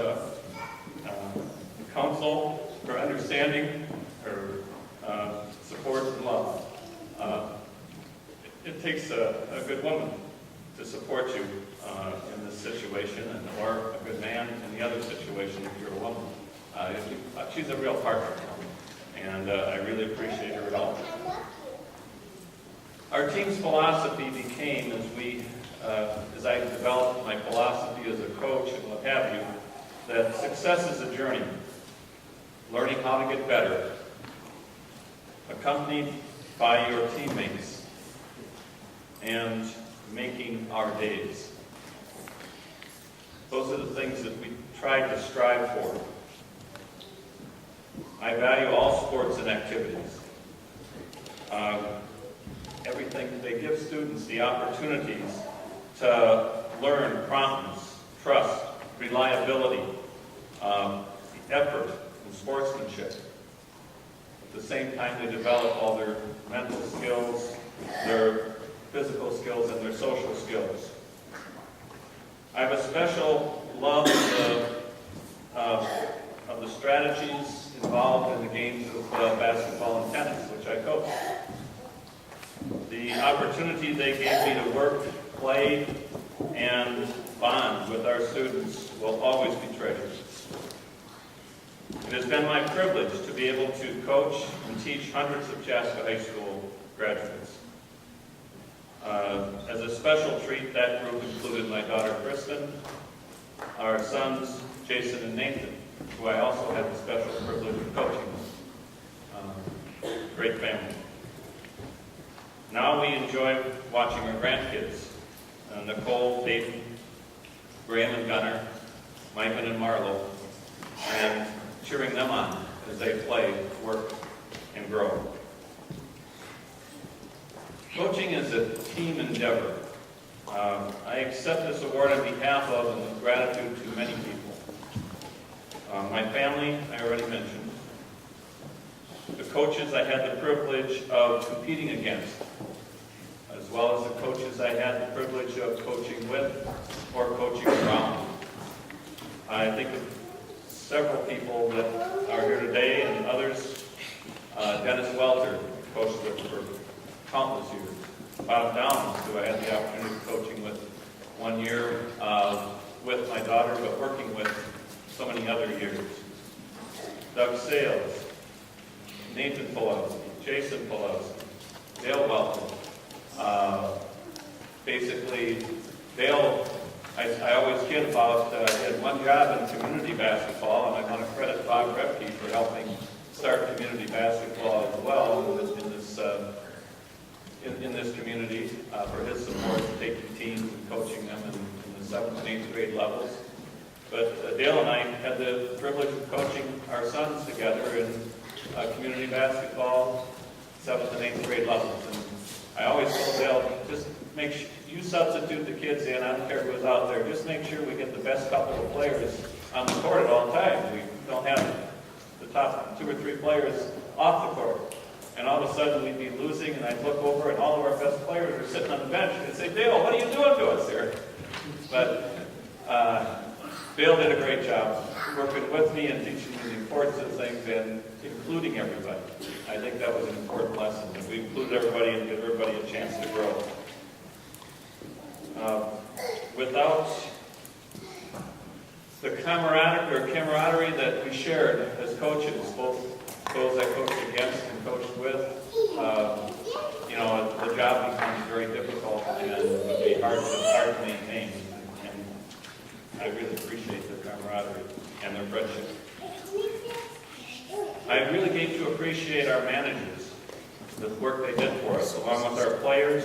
counsel, her understanding, her support and love. It takes a good woman to support you in this situation, or a good man in the other situation if you're a woman. She's a real partner, and I really appreciate her help. Our team's philosophy became, as I developed my philosophy as a coach and what have you, that success is a journey, learning how to get better, accompanied by your teammates, and making our days. Those are the things that we try to strive for. I value all sports and activities. Everything they give students the opportunities to learn promptness, trust, reliability, effort, and sportsmanship. At the same time, they develop all their mental skills, their physical skills, and their social skills. I have a special love of the strategies involved in the games of basketball and tennis, which I coach. The opportunity they gave me to work, play, and bond with our students will always be treasured. It has been my privilege to be able to coach and teach hundreds of Chaska High School graduates. As a special treat, that group included my daughter Kristen, our sons Jason and Nathan, who I also had the special privilege of coaching. Great family. Now we enjoy watching our grandkids, Nicole, Dayton, Graham and Gunnar, Micah and Marlo, and cheering them on as they play, work, and grow. Coaching is a team endeavor.
I accept this award on behalf of and with gratitude to many people. My family, I already mentioned. The coaches I had the privilege of competing against, as well as the coaches I had the privilege of coaching with or coaching around. I think of several people that are here today and others. Dennis Welter, coached with for countless years. Bob Downs, who I had the opportunity of coaching with 1 year with my daughter, but working with so many other years. Doug Sales, Nathan Pelowski, Jason Pelowski, Dale Welton. Basically, Dale, I always kid about, he had one job in community basketball, and I want to credit Bob Repke for helping start community basketball as well in this community, for his support, taking teams and coaching them in the 7th and 8th grade levels. But Dale and I had the privilege of coaching our sons together in community basketball, 7th and 8th grade levels. And I always told Dale, just make sure, you substitute the kids in, I don't care who's out there, just make sure we get the best couple of players on the court at all times. We don't have the top 2 or 3 players off the court. And all of a sudden we'd be losing, and I'd look over and all of our best players are sitting on the bench, and I'd say, Dale, what are you doing to us here? But Dale did a great job working with me and teaching me the importance of things and including everybody. I think that was an important lesson, that we include everybody and give everybody a chance to grow. Without the camaraderie that we shared as coaches, both those I coached against and coached with, the job becomes very difficult and would be hard to maintain. And I really appreciate their camaraderie and their friendship. I really came to appreciate our managers, the work they did for us, along with our players.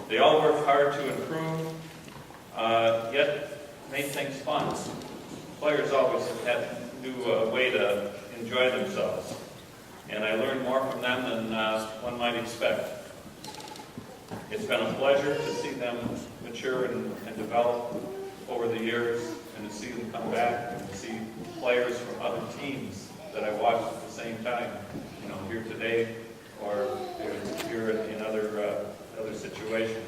They all worked hard to improve, yet made things fun. Players always had knew a way to enjoy themselves, and I learned more from them than one might expect. It's been a pleasure to see them mature and develop over the years, and to see them come back and to see players from other teams that I watched at the same time, here today or here in other situations.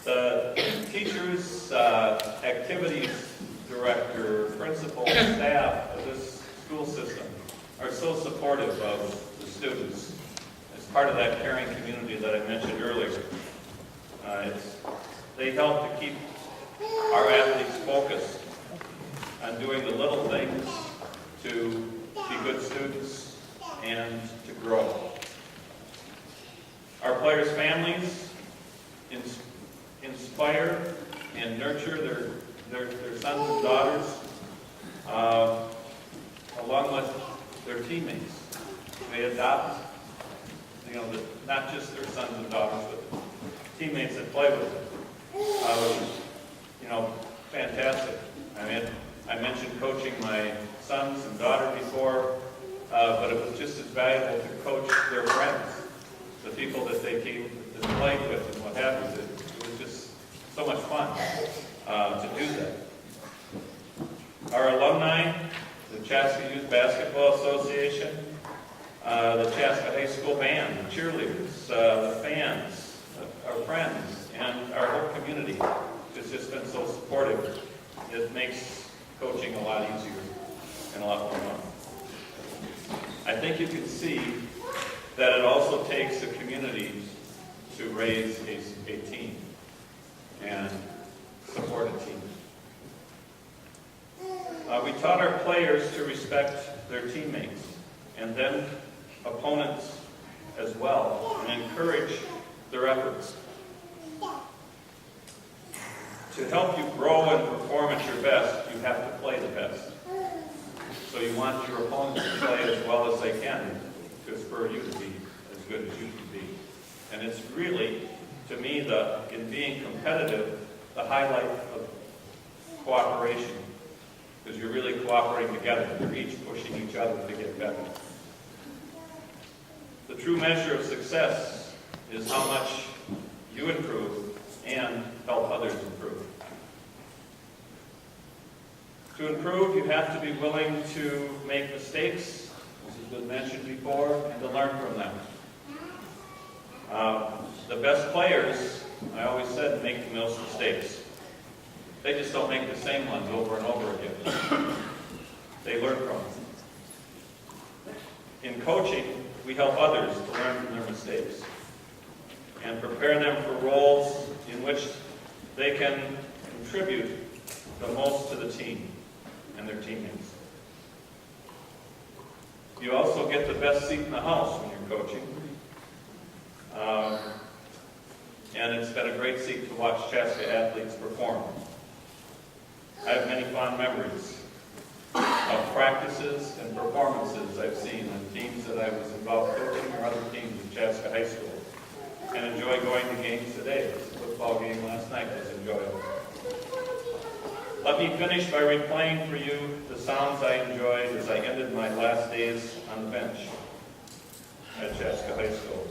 The teachers, activities director, principal, staff of this school system are so supportive of the students. As part of that caring community that I mentioned earlier, they help to keep our athletes focused on doing the little things to be good students and to grow. Our players' families inspire and nurture their sons and daughters, along with their teammates. They adopt, not just their sons and daughters, but teammates that play with them. Fantastic. I mentioned coaching my sons and daughter before, but it was just as valuable to coach their friends, the people that they came to play with and what have you. It was just so much fun to do that. Our alumni, the Chaska Youth Basketball Association, the Chaska High School Band, the cheerleaders, the fans, our friends, and our whole community has just been so supportive. It makes coaching a lot easier and a lot more fun. I think you can see that it also takes a community to raise a team and support a team. We taught our players to respect their teammates and then opponents as well, and encourage their efforts. To help you grow and perform at your best, you have to play the best. So you want your opponents to play as well as they can to spur you to be as good as you can be. And it's really, to me, in being competitive, the highlight of cooperation. Because you're really cooperating together. You're each pushing each other to get better. The true measure of success is how much you others improve. To improve, you have to be willing to make mistakes, this has been mentioned before, and to learn from them. The best players, I always said, make the most mistakes. They just don't make the same ones over and over again. They learn from them. In coaching, we help others to learn from their mistakes and prepare them for roles in which they can contribute the most to the team and their teammates. You also get the best seat in the house when you're coaching. And it's been a great seat to watch Chaska athletes perform. I have many fond memories of practices and performances I've seen on teams that I was involved coaching or other teams at Chaska High School, and enjoy going to games today. The football game last night was enjoyable. Let me finish by replaying for you the sounds I enjoyed as I ended my last days on the bench at Chaska High School.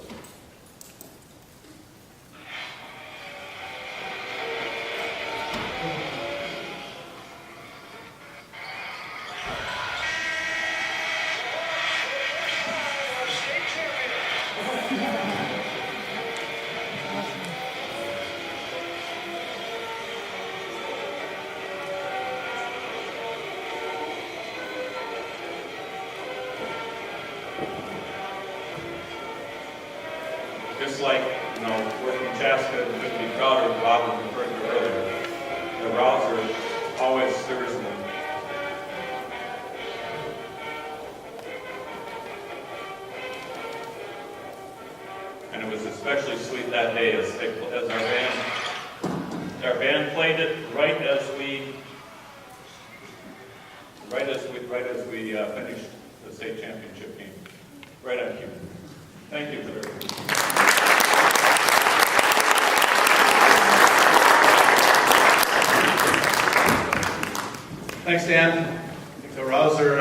Just like, working Chaska, we couldn't be prouder of Bob was referred to earlier. The rouser always stirs me. And it was especially sweet that day as our band played it right as we finished the state championship game. Right on cue. Thank you, sir.
Thanks, Dan. I think the rouser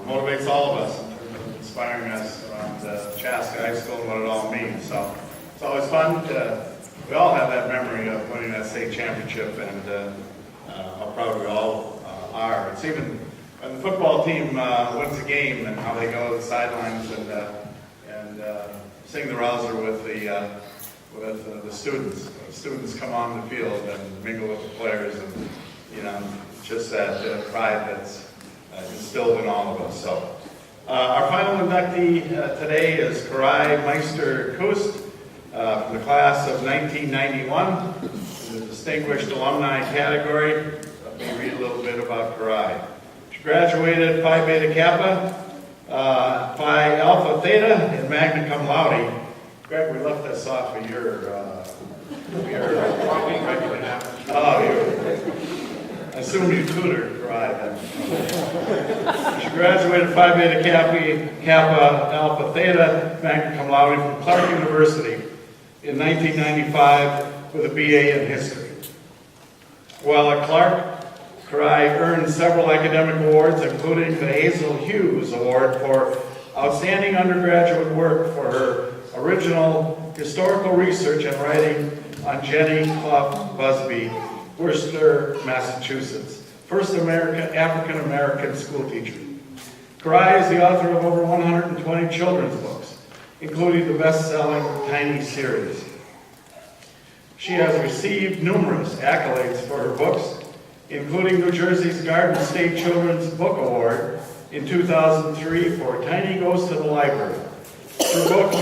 motivates all of us in terms of inspiring us around Chaska High School and what it all means. So it's always fun. We all have that memory of winning that state championship and how proud we all are. It's even when the football team wins a game and how they go to the sidelines and sing the rouser with the students. Students come on the field and mingle with the players, and just that pride that's instilled in all of us. So, our final inductee today is Cari Meister Kust from the class of 1991, in the Distinguished Alumni category. Let me read a little bit about Cari. She graduated Phi Beta Kappa, Phi Alpha Theta, and Magna Cum Laude. Gregg, we left this off of your I assume you tutored Cari then. She graduated Phi Beta Kappa Alpha Theta, Magna Cum Laude from Clark University in 1995 with a BA in history. While at Clark, Cari earned several academic awards, including the Hazel Hughes Award for outstanding undergraduate work for her original historical research and writing on Jenny Clough Busby, Worcester, Massachusetts, first African-American school teacher. Cari is the author of over 120 children's books, including the best-selling Tiny series. She has received numerous accolades for her books, including New Jersey's Garden State Children's Book Award in 2003 for Tiny Goes to the Library. Her book,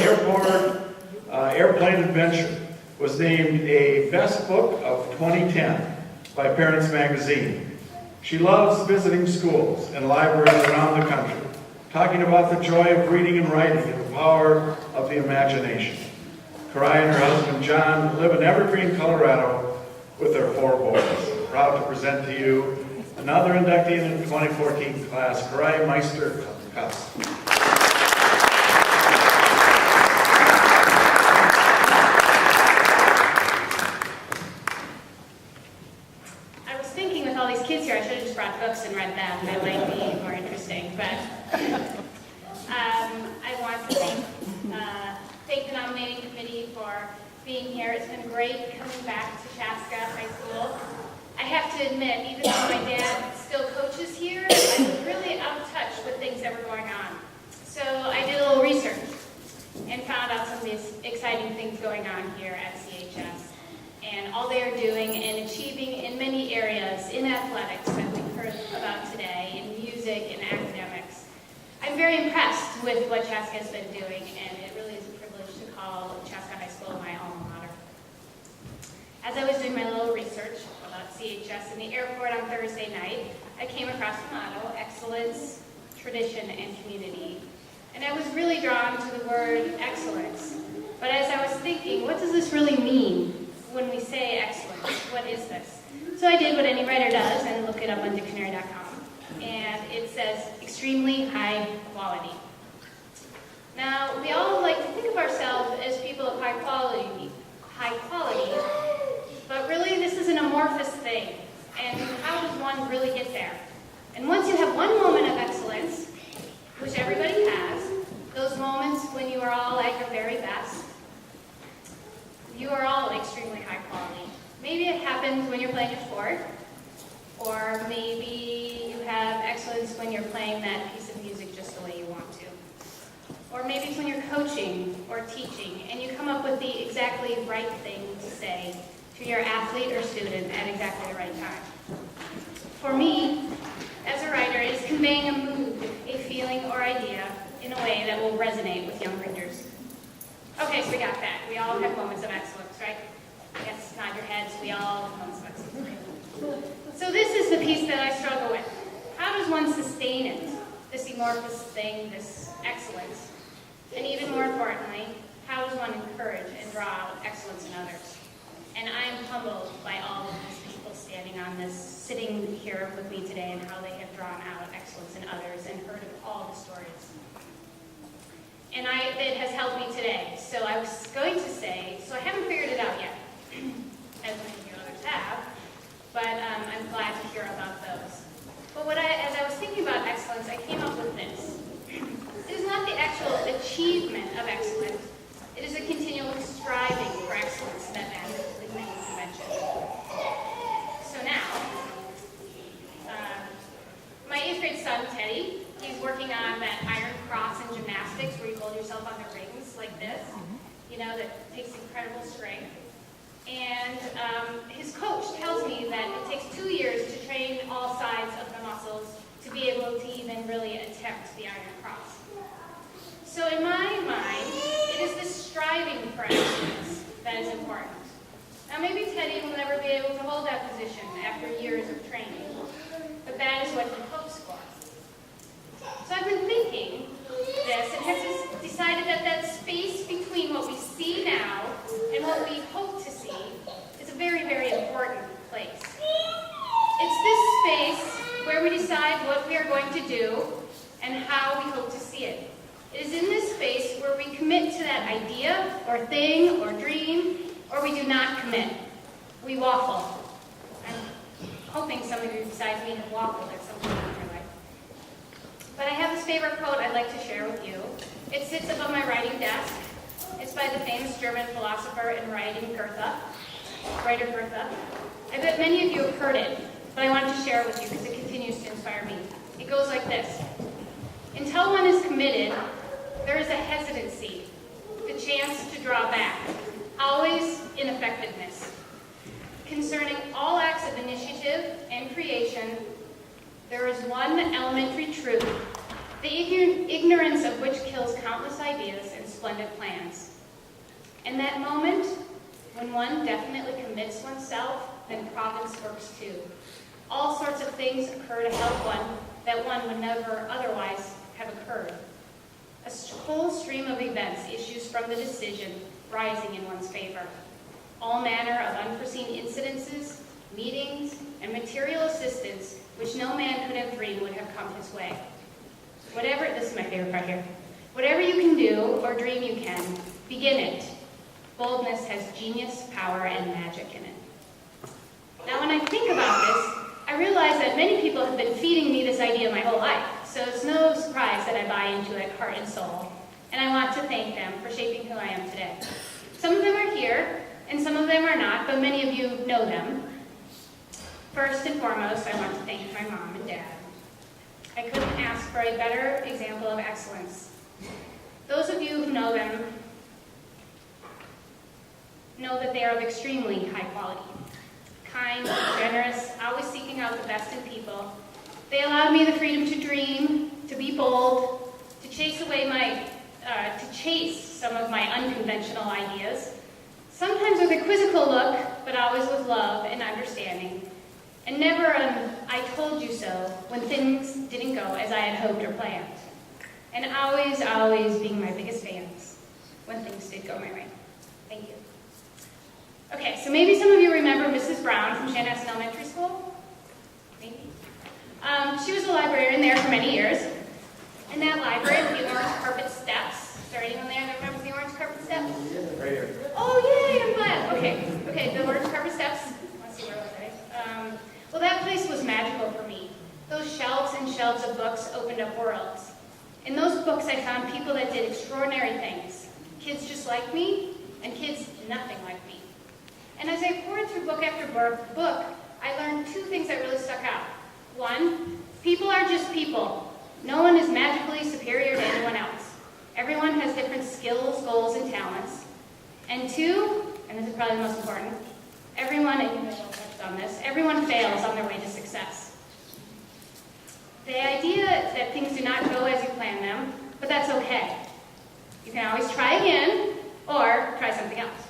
Airplane Adventure, was named a Best Book of 2010 by Parents Magazine. She loves visiting schools and libraries around the country, talking about the joy of reading and writing and the power of the imagination. Cari and her husband John live in Evergreen, Colorado with their 4 boys. Proud to present to you another inductee in the 2014 class, Cari Meister Kust.
Books and read them. That might be more interesting, but I want to thank the nominating committee for being here. It's been great coming back to Chaska High School. I have to admit, even though my dad still coaches here, I was really out of touch with things that were going on. So I did a little research and found out some of these exciting things going on here at CHS and all they are doing and achieving in many areas in athletics that we've heard about today, in music and academics. I'm very impressed with what Chaska has been doing, and it really is a privilege to call Chaska High School my alma mater. As I was doing my little research about CHS in the airport on Thursday night, I came across the motto, excellence, tradition, and community. And I was really drawn to the word excellence. But as I was thinking, what does this really mean when we say excellence? What is this? So I did what any writer does and looked it up on dictionary.com. And it says extremely high quality. Now, we all like to think of ourselves as people of high quality, but really this is an amorphous thing. And how does one really get there? And once you have one moment of excellence, which everybody has, those moments when you are all at your very best, you are all extremely high quality. Maybe it happens when you're playing a sport, or maybe you have excellence when you're playing that piece of music just the way you want to. Or maybe it's when you're coaching or teaching, and you come up with the exactly right thing to say to your athlete or student at exactly the right time. For me, as a writer, it is conveying a mood, a feeling or idea in a way that will resonate with young readers. Okay, so we got that. We all have moments of excellence, right? Yes, nod your heads. We all have moments of excellence. So this is the piece that I struggle with. How does one sustain it, this amorphous thing, this excellence? And even more importantly, how does one encourage and draw out excellence in others? And I am humbled by all of these people standing on this, sitting here with me today, and how they have drawn out excellence in others and heard of all the stories. And it has helped me today. So I was going to say, so I haven't figured it out yet, as many of you others have, but I'm glad to hear about those. But as I was thinking about excellence, I came up with this. It is not the actual achievement of excellence. It is a continual striving for excellence that Mindy mentioned. So now, my 8th grade son, Teddy, he's working on that iron cross in gymnastics where you hold yourself on the rings like this, that takes incredible strength. And his coach tells me that it takes 2 years to train all sides of the muscles to be able to even really attempt the iron cross. So in my mind, it is this striving for excellence that is important. Now maybe Teddy will never be able to hold that position after years of training, but that is what he hopes for. So I've been thinking this and have decided that space between what we see now and what we hope to see is a very, very important place. It's this space where we decide what we are going to do and how we hope to see it. It is in this space where we commit to that idea or thing or dream, or we do not commit. We waffle. I'm hoping some of you besides me have waffled at some point in your life. But I have this favorite quote I'd like to share with you. It sits above my writing desk. It's by the famous German philosopher and writer Goethe. I bet many of you have heard it, but I wanted to share it with you because it continues to inspire me. It goes like this. Until one is committed, there is a hesitancy, the chance to draw back, always ineffectiveness. Concerning all acts of initiative and creation, there is one elementary truth, the ignorance of which kills countless ideas and splendid plans. In that moment, when one definitely commits oneself, then providence works too. All sorts of things occur to help one that one would never otherwise have occurred. A whole stream of events issues from the decision rising in one's favor. All manner of unforeseen incidences, meetings, and material assistance which no man could have dreamed would have come his way. This is my favorite part here. Whatever you can do or dream you can, begin it. Boldness has genius, power, and magic in it. Now when I think about this, I realize that many people have been feeding me this idea my whole life, so it's no surprise that I buy into it heart and soul, and I want to thank them for shaping who I am today. Some of them are here, but many of you know them. First and foremost, I want to thank my mom and dad. I couldn't ask for a better example of excellence. Those of you who know them know that they are of extremely high quality. Kind, generous, always seeking out the best in people. They allowed me the freedom to dream, to be bold, to chase some of my unconventional ideas. Sometimes with a quizzical look, but always with love and understanding. And never I told you so when things didn't go as I had hoped or planned. And always, always being my biggest fans when things did go my way. Thank you. Okay, so maybe some of you remember Mrs. Brown from Hansen Elementary School? Maybe. She was a librarian there for many years. In that library, the orange carpet steps. Is there anyone there that remembers the orange carpet steps?
Right here.
Oh, yay, I'm glad. Okay, the orange carpet steps. Let's see where was I? Well, that place was magical for me. Those shelves and shelves of books opened up worlds. In those books, I found people that did extraordinary things. Kids just like me, and kids nothing like me. And as I poured through book after book, I learned two things that really stuck out. One, people are just people. No one is magically superior to anyone else. Everyone has different skills, goals, and talents. And two, and this is probably the most important, everyone fails on their way to success. The idea that things do not go as you plan them, but that's okay. You can always try again, or try something else.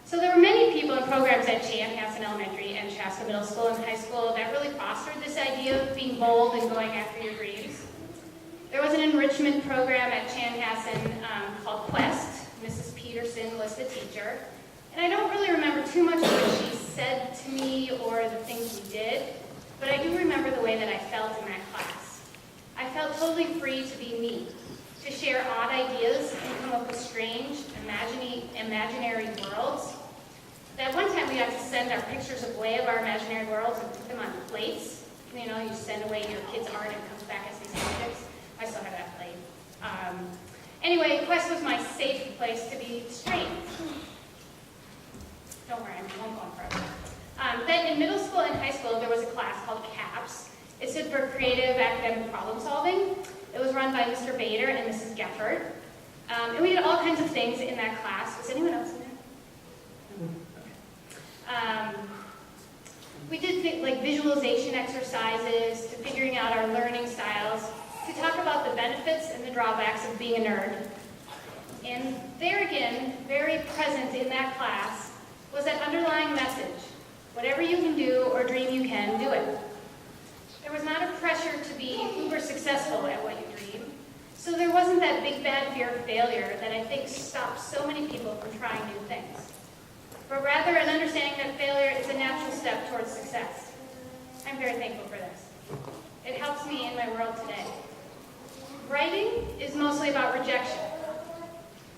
So there were many people and programs at Hansen Elementary and Chaska Middle School and High School that really fostered this idea of being bold and going after your dreams. There was an enrichment program at Hansen called Kust. Mrs. Peterson was the teacher. And I don't really remember too much of what she said to me or the things we did, but I do remember the way that I felt in that class. I felt totally free to be me, to share odd ideas and come up with strange, imaginary worlds. That one time we got to send our pictures away of our imaginary worlds and put them on plates. You know, you send away your kid's art and it comes back as these objects. I still have that plate. Anyway, Quest was my safe place to be strange. Don't worry, I won't go on forever. Then in middle school and high school, there was a class called CAPS. It stood for Creative Academic Problem Solving. It was run by Mr. Bader and Mrs. Gefford. And we did all kinds of things in that class. Was anyone else in there? We did things like visualization exercises, to figuring out our learning styles, to talk about the benefits and the drawbacks of being a nerd. And there again, very present in that class, was that underlying message. Whatever you can do or dream you can, do it. There was not a pressure to be uber successful at what you dream. So there wasn't that big bad fear of failure that I think stops so many people from trying new things. But rather an understanding that failure is a natural step towards success. I'm very thankful for this. It helps me in my world today. Writing is mostly about rejection.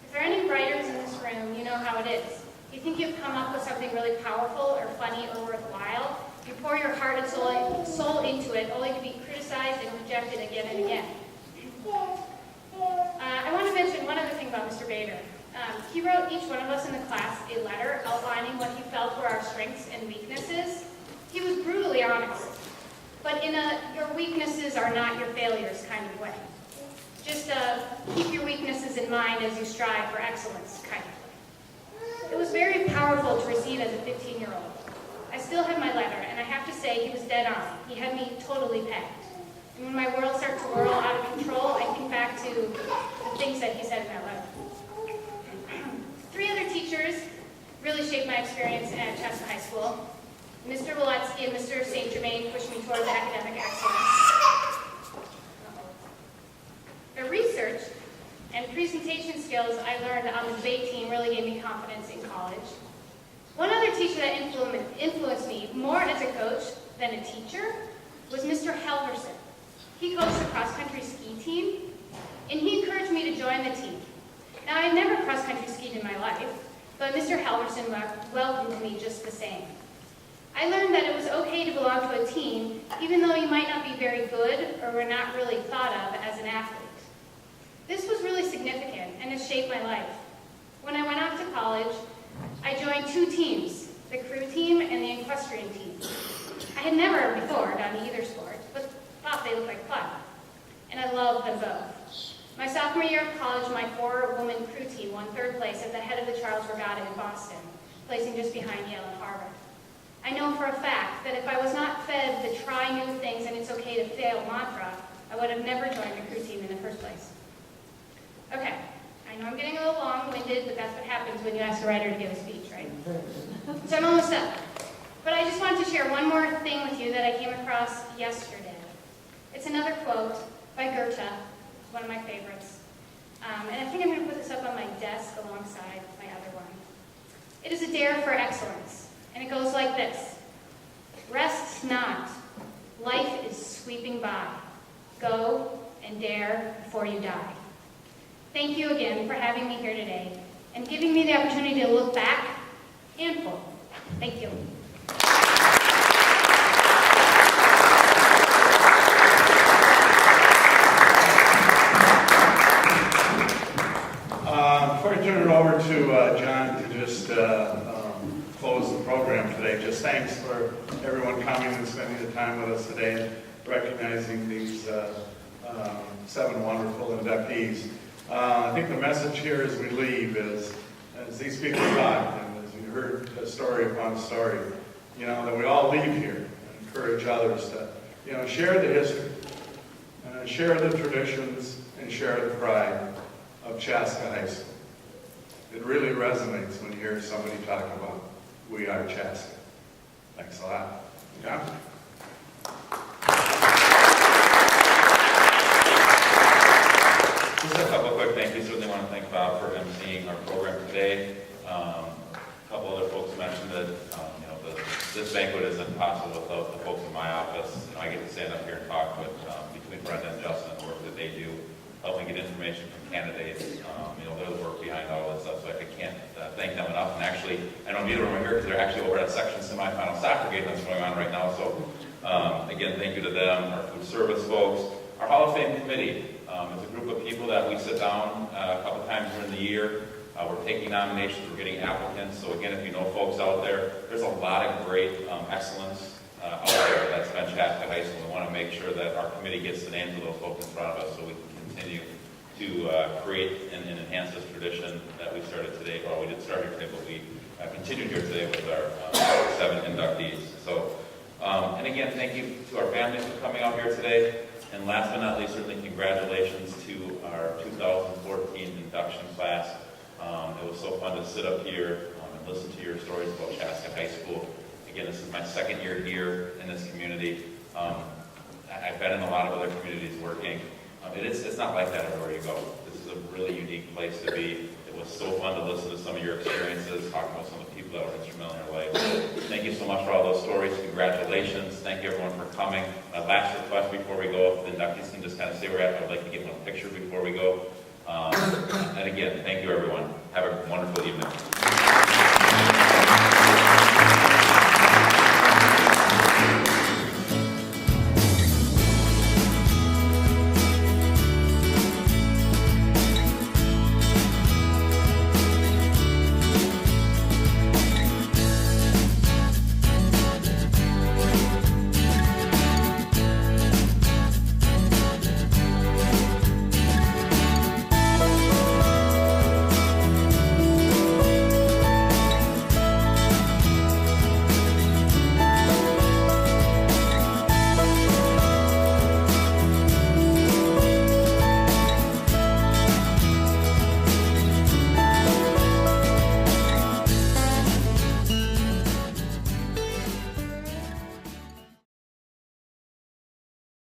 If there are any writers in this room, you know how it is. You think you've come up with something really powerful or funny or worthwhile, you pour your heart and soul into it, only to be criticized and rejected again and again. I want to mention one other thing about Mr. Bader. He wrote each one of us in the class a letter outlining what he felt were our strengths and weaknesses. He was brutally honest, but in a your weaknesses are not your failures kind of way. Just keep your weaknesses in mind as you strive for excellence kind of way. It was very powerful to receive as a 15-year-old. I still have my letter, and I have to say he was dead on. He had me totally pegged. And when my world started to whirl out of control, I think back to the things that he said in that letter. 3 other teachers really shaped my experience at Chaska High School. Mr. Waletsky and Mr. St. Germain pushed me towards academic excellence. The research and presentation skills I learned on the debate team really gave me confidence in college. One other teacher that influenced me more as a coach than a teacher was Mr. Helverson. He coached the cross-country ski team, and he encouraged me to join the team. Now, I never cross-country skied in my life, but Mr. Helverson welcomed me just the same. I learned that it was okay to belong to a team, even though you might not be very good or were not really thought of as an athlete. This was really significant, and it shaped my life. When I went off to college, I joined two teams, the crew team and the equestrian team. I had never before done either sport, but thought they looked like fun, and I loved them both. My sophomore year of college, my 4-woman crew team won 3rd place at the head of the Charles Regatta in Boston, placing just behind Yale and Harvard. I know for a fact that if I was not fed the try new things and it's okay to fail mantra, I would have never joined the crew team in the first place. Okay, I know I'm getting a little long-winded, but that's what happens when you ask a writer to give a speech, right? So I'm almost up. But I just wanted to share one more thing with you that I came across yesterday. It's another quote by Goethe, one of my favorites. And I think I'm going to put this up on my desk alongside my other one. It is a dare for excellence, and it goes like this. Rest not. Life is sweeping by. Go and dare before you die. Thank you again for having me here today and giving me the opportunity to look back and forward. Thank you.
Before I turn it over to John to just close the program today, just thanks for everyone coming and spending the time with us today and recognizing these 7 wonderful inductees. I think the message here as we leave is, as these people talk, and as you heard story upon story, that we all leave here and encourage others to, share the history, share the traditions, and share the pride of Chaska High School. It really resonates when you hear somebody talk about, we are Chaska. Thanks a lot. John?
Just a couple of quick thank yous. Certainly want to thank Bob for emceeing our program today. A couple other folks mentioned that this banquet isn't possible without the folks in my office. I get to stand up here and talk, but between Brenda and Justin, the work that they do, helping get information from candidates, they're the work behind all this stuff. So I can't thank them enough. And actually, I know neither of them are here because they're actually over at section semifinal soccer game that's going on right now. So again, thank you to them, our food service folks, our Hall of Fame committee. It's a group of people that we sit down a couple times during the year. We're taking nominations, we're getting applicants. So again, if you know folks out there, there's a lot of great excellence out there that's been Chaska High School. We want to make sure that our committee gets the names of those folks in front of us so we can continue to create and enhance this tradition that we started today. Well, we didn't start here today, but we continued here today with our 7 inductees. So, and again, thank you to our families for coming out here today. And last but not least, certainly congratulations to our 2014 induction class. It was so fun to sit up here and listen to your stories about Chaska High School. Again, this is my 2nd year here in this community. I've been in a lot of other communities working. It's not like that everywhere you go. This is a really unique place to be. It was so fun to listen to some of your experiences, talk about some of the people that were instrumental in your life. Thank you so much for all those stories. Congratulations. Thank you everyone for coming. My last request before we go, if the inductees can just kind of stay where we're at, I'd like to get one picture before we go. And again, thank you everyone. Have a wonderful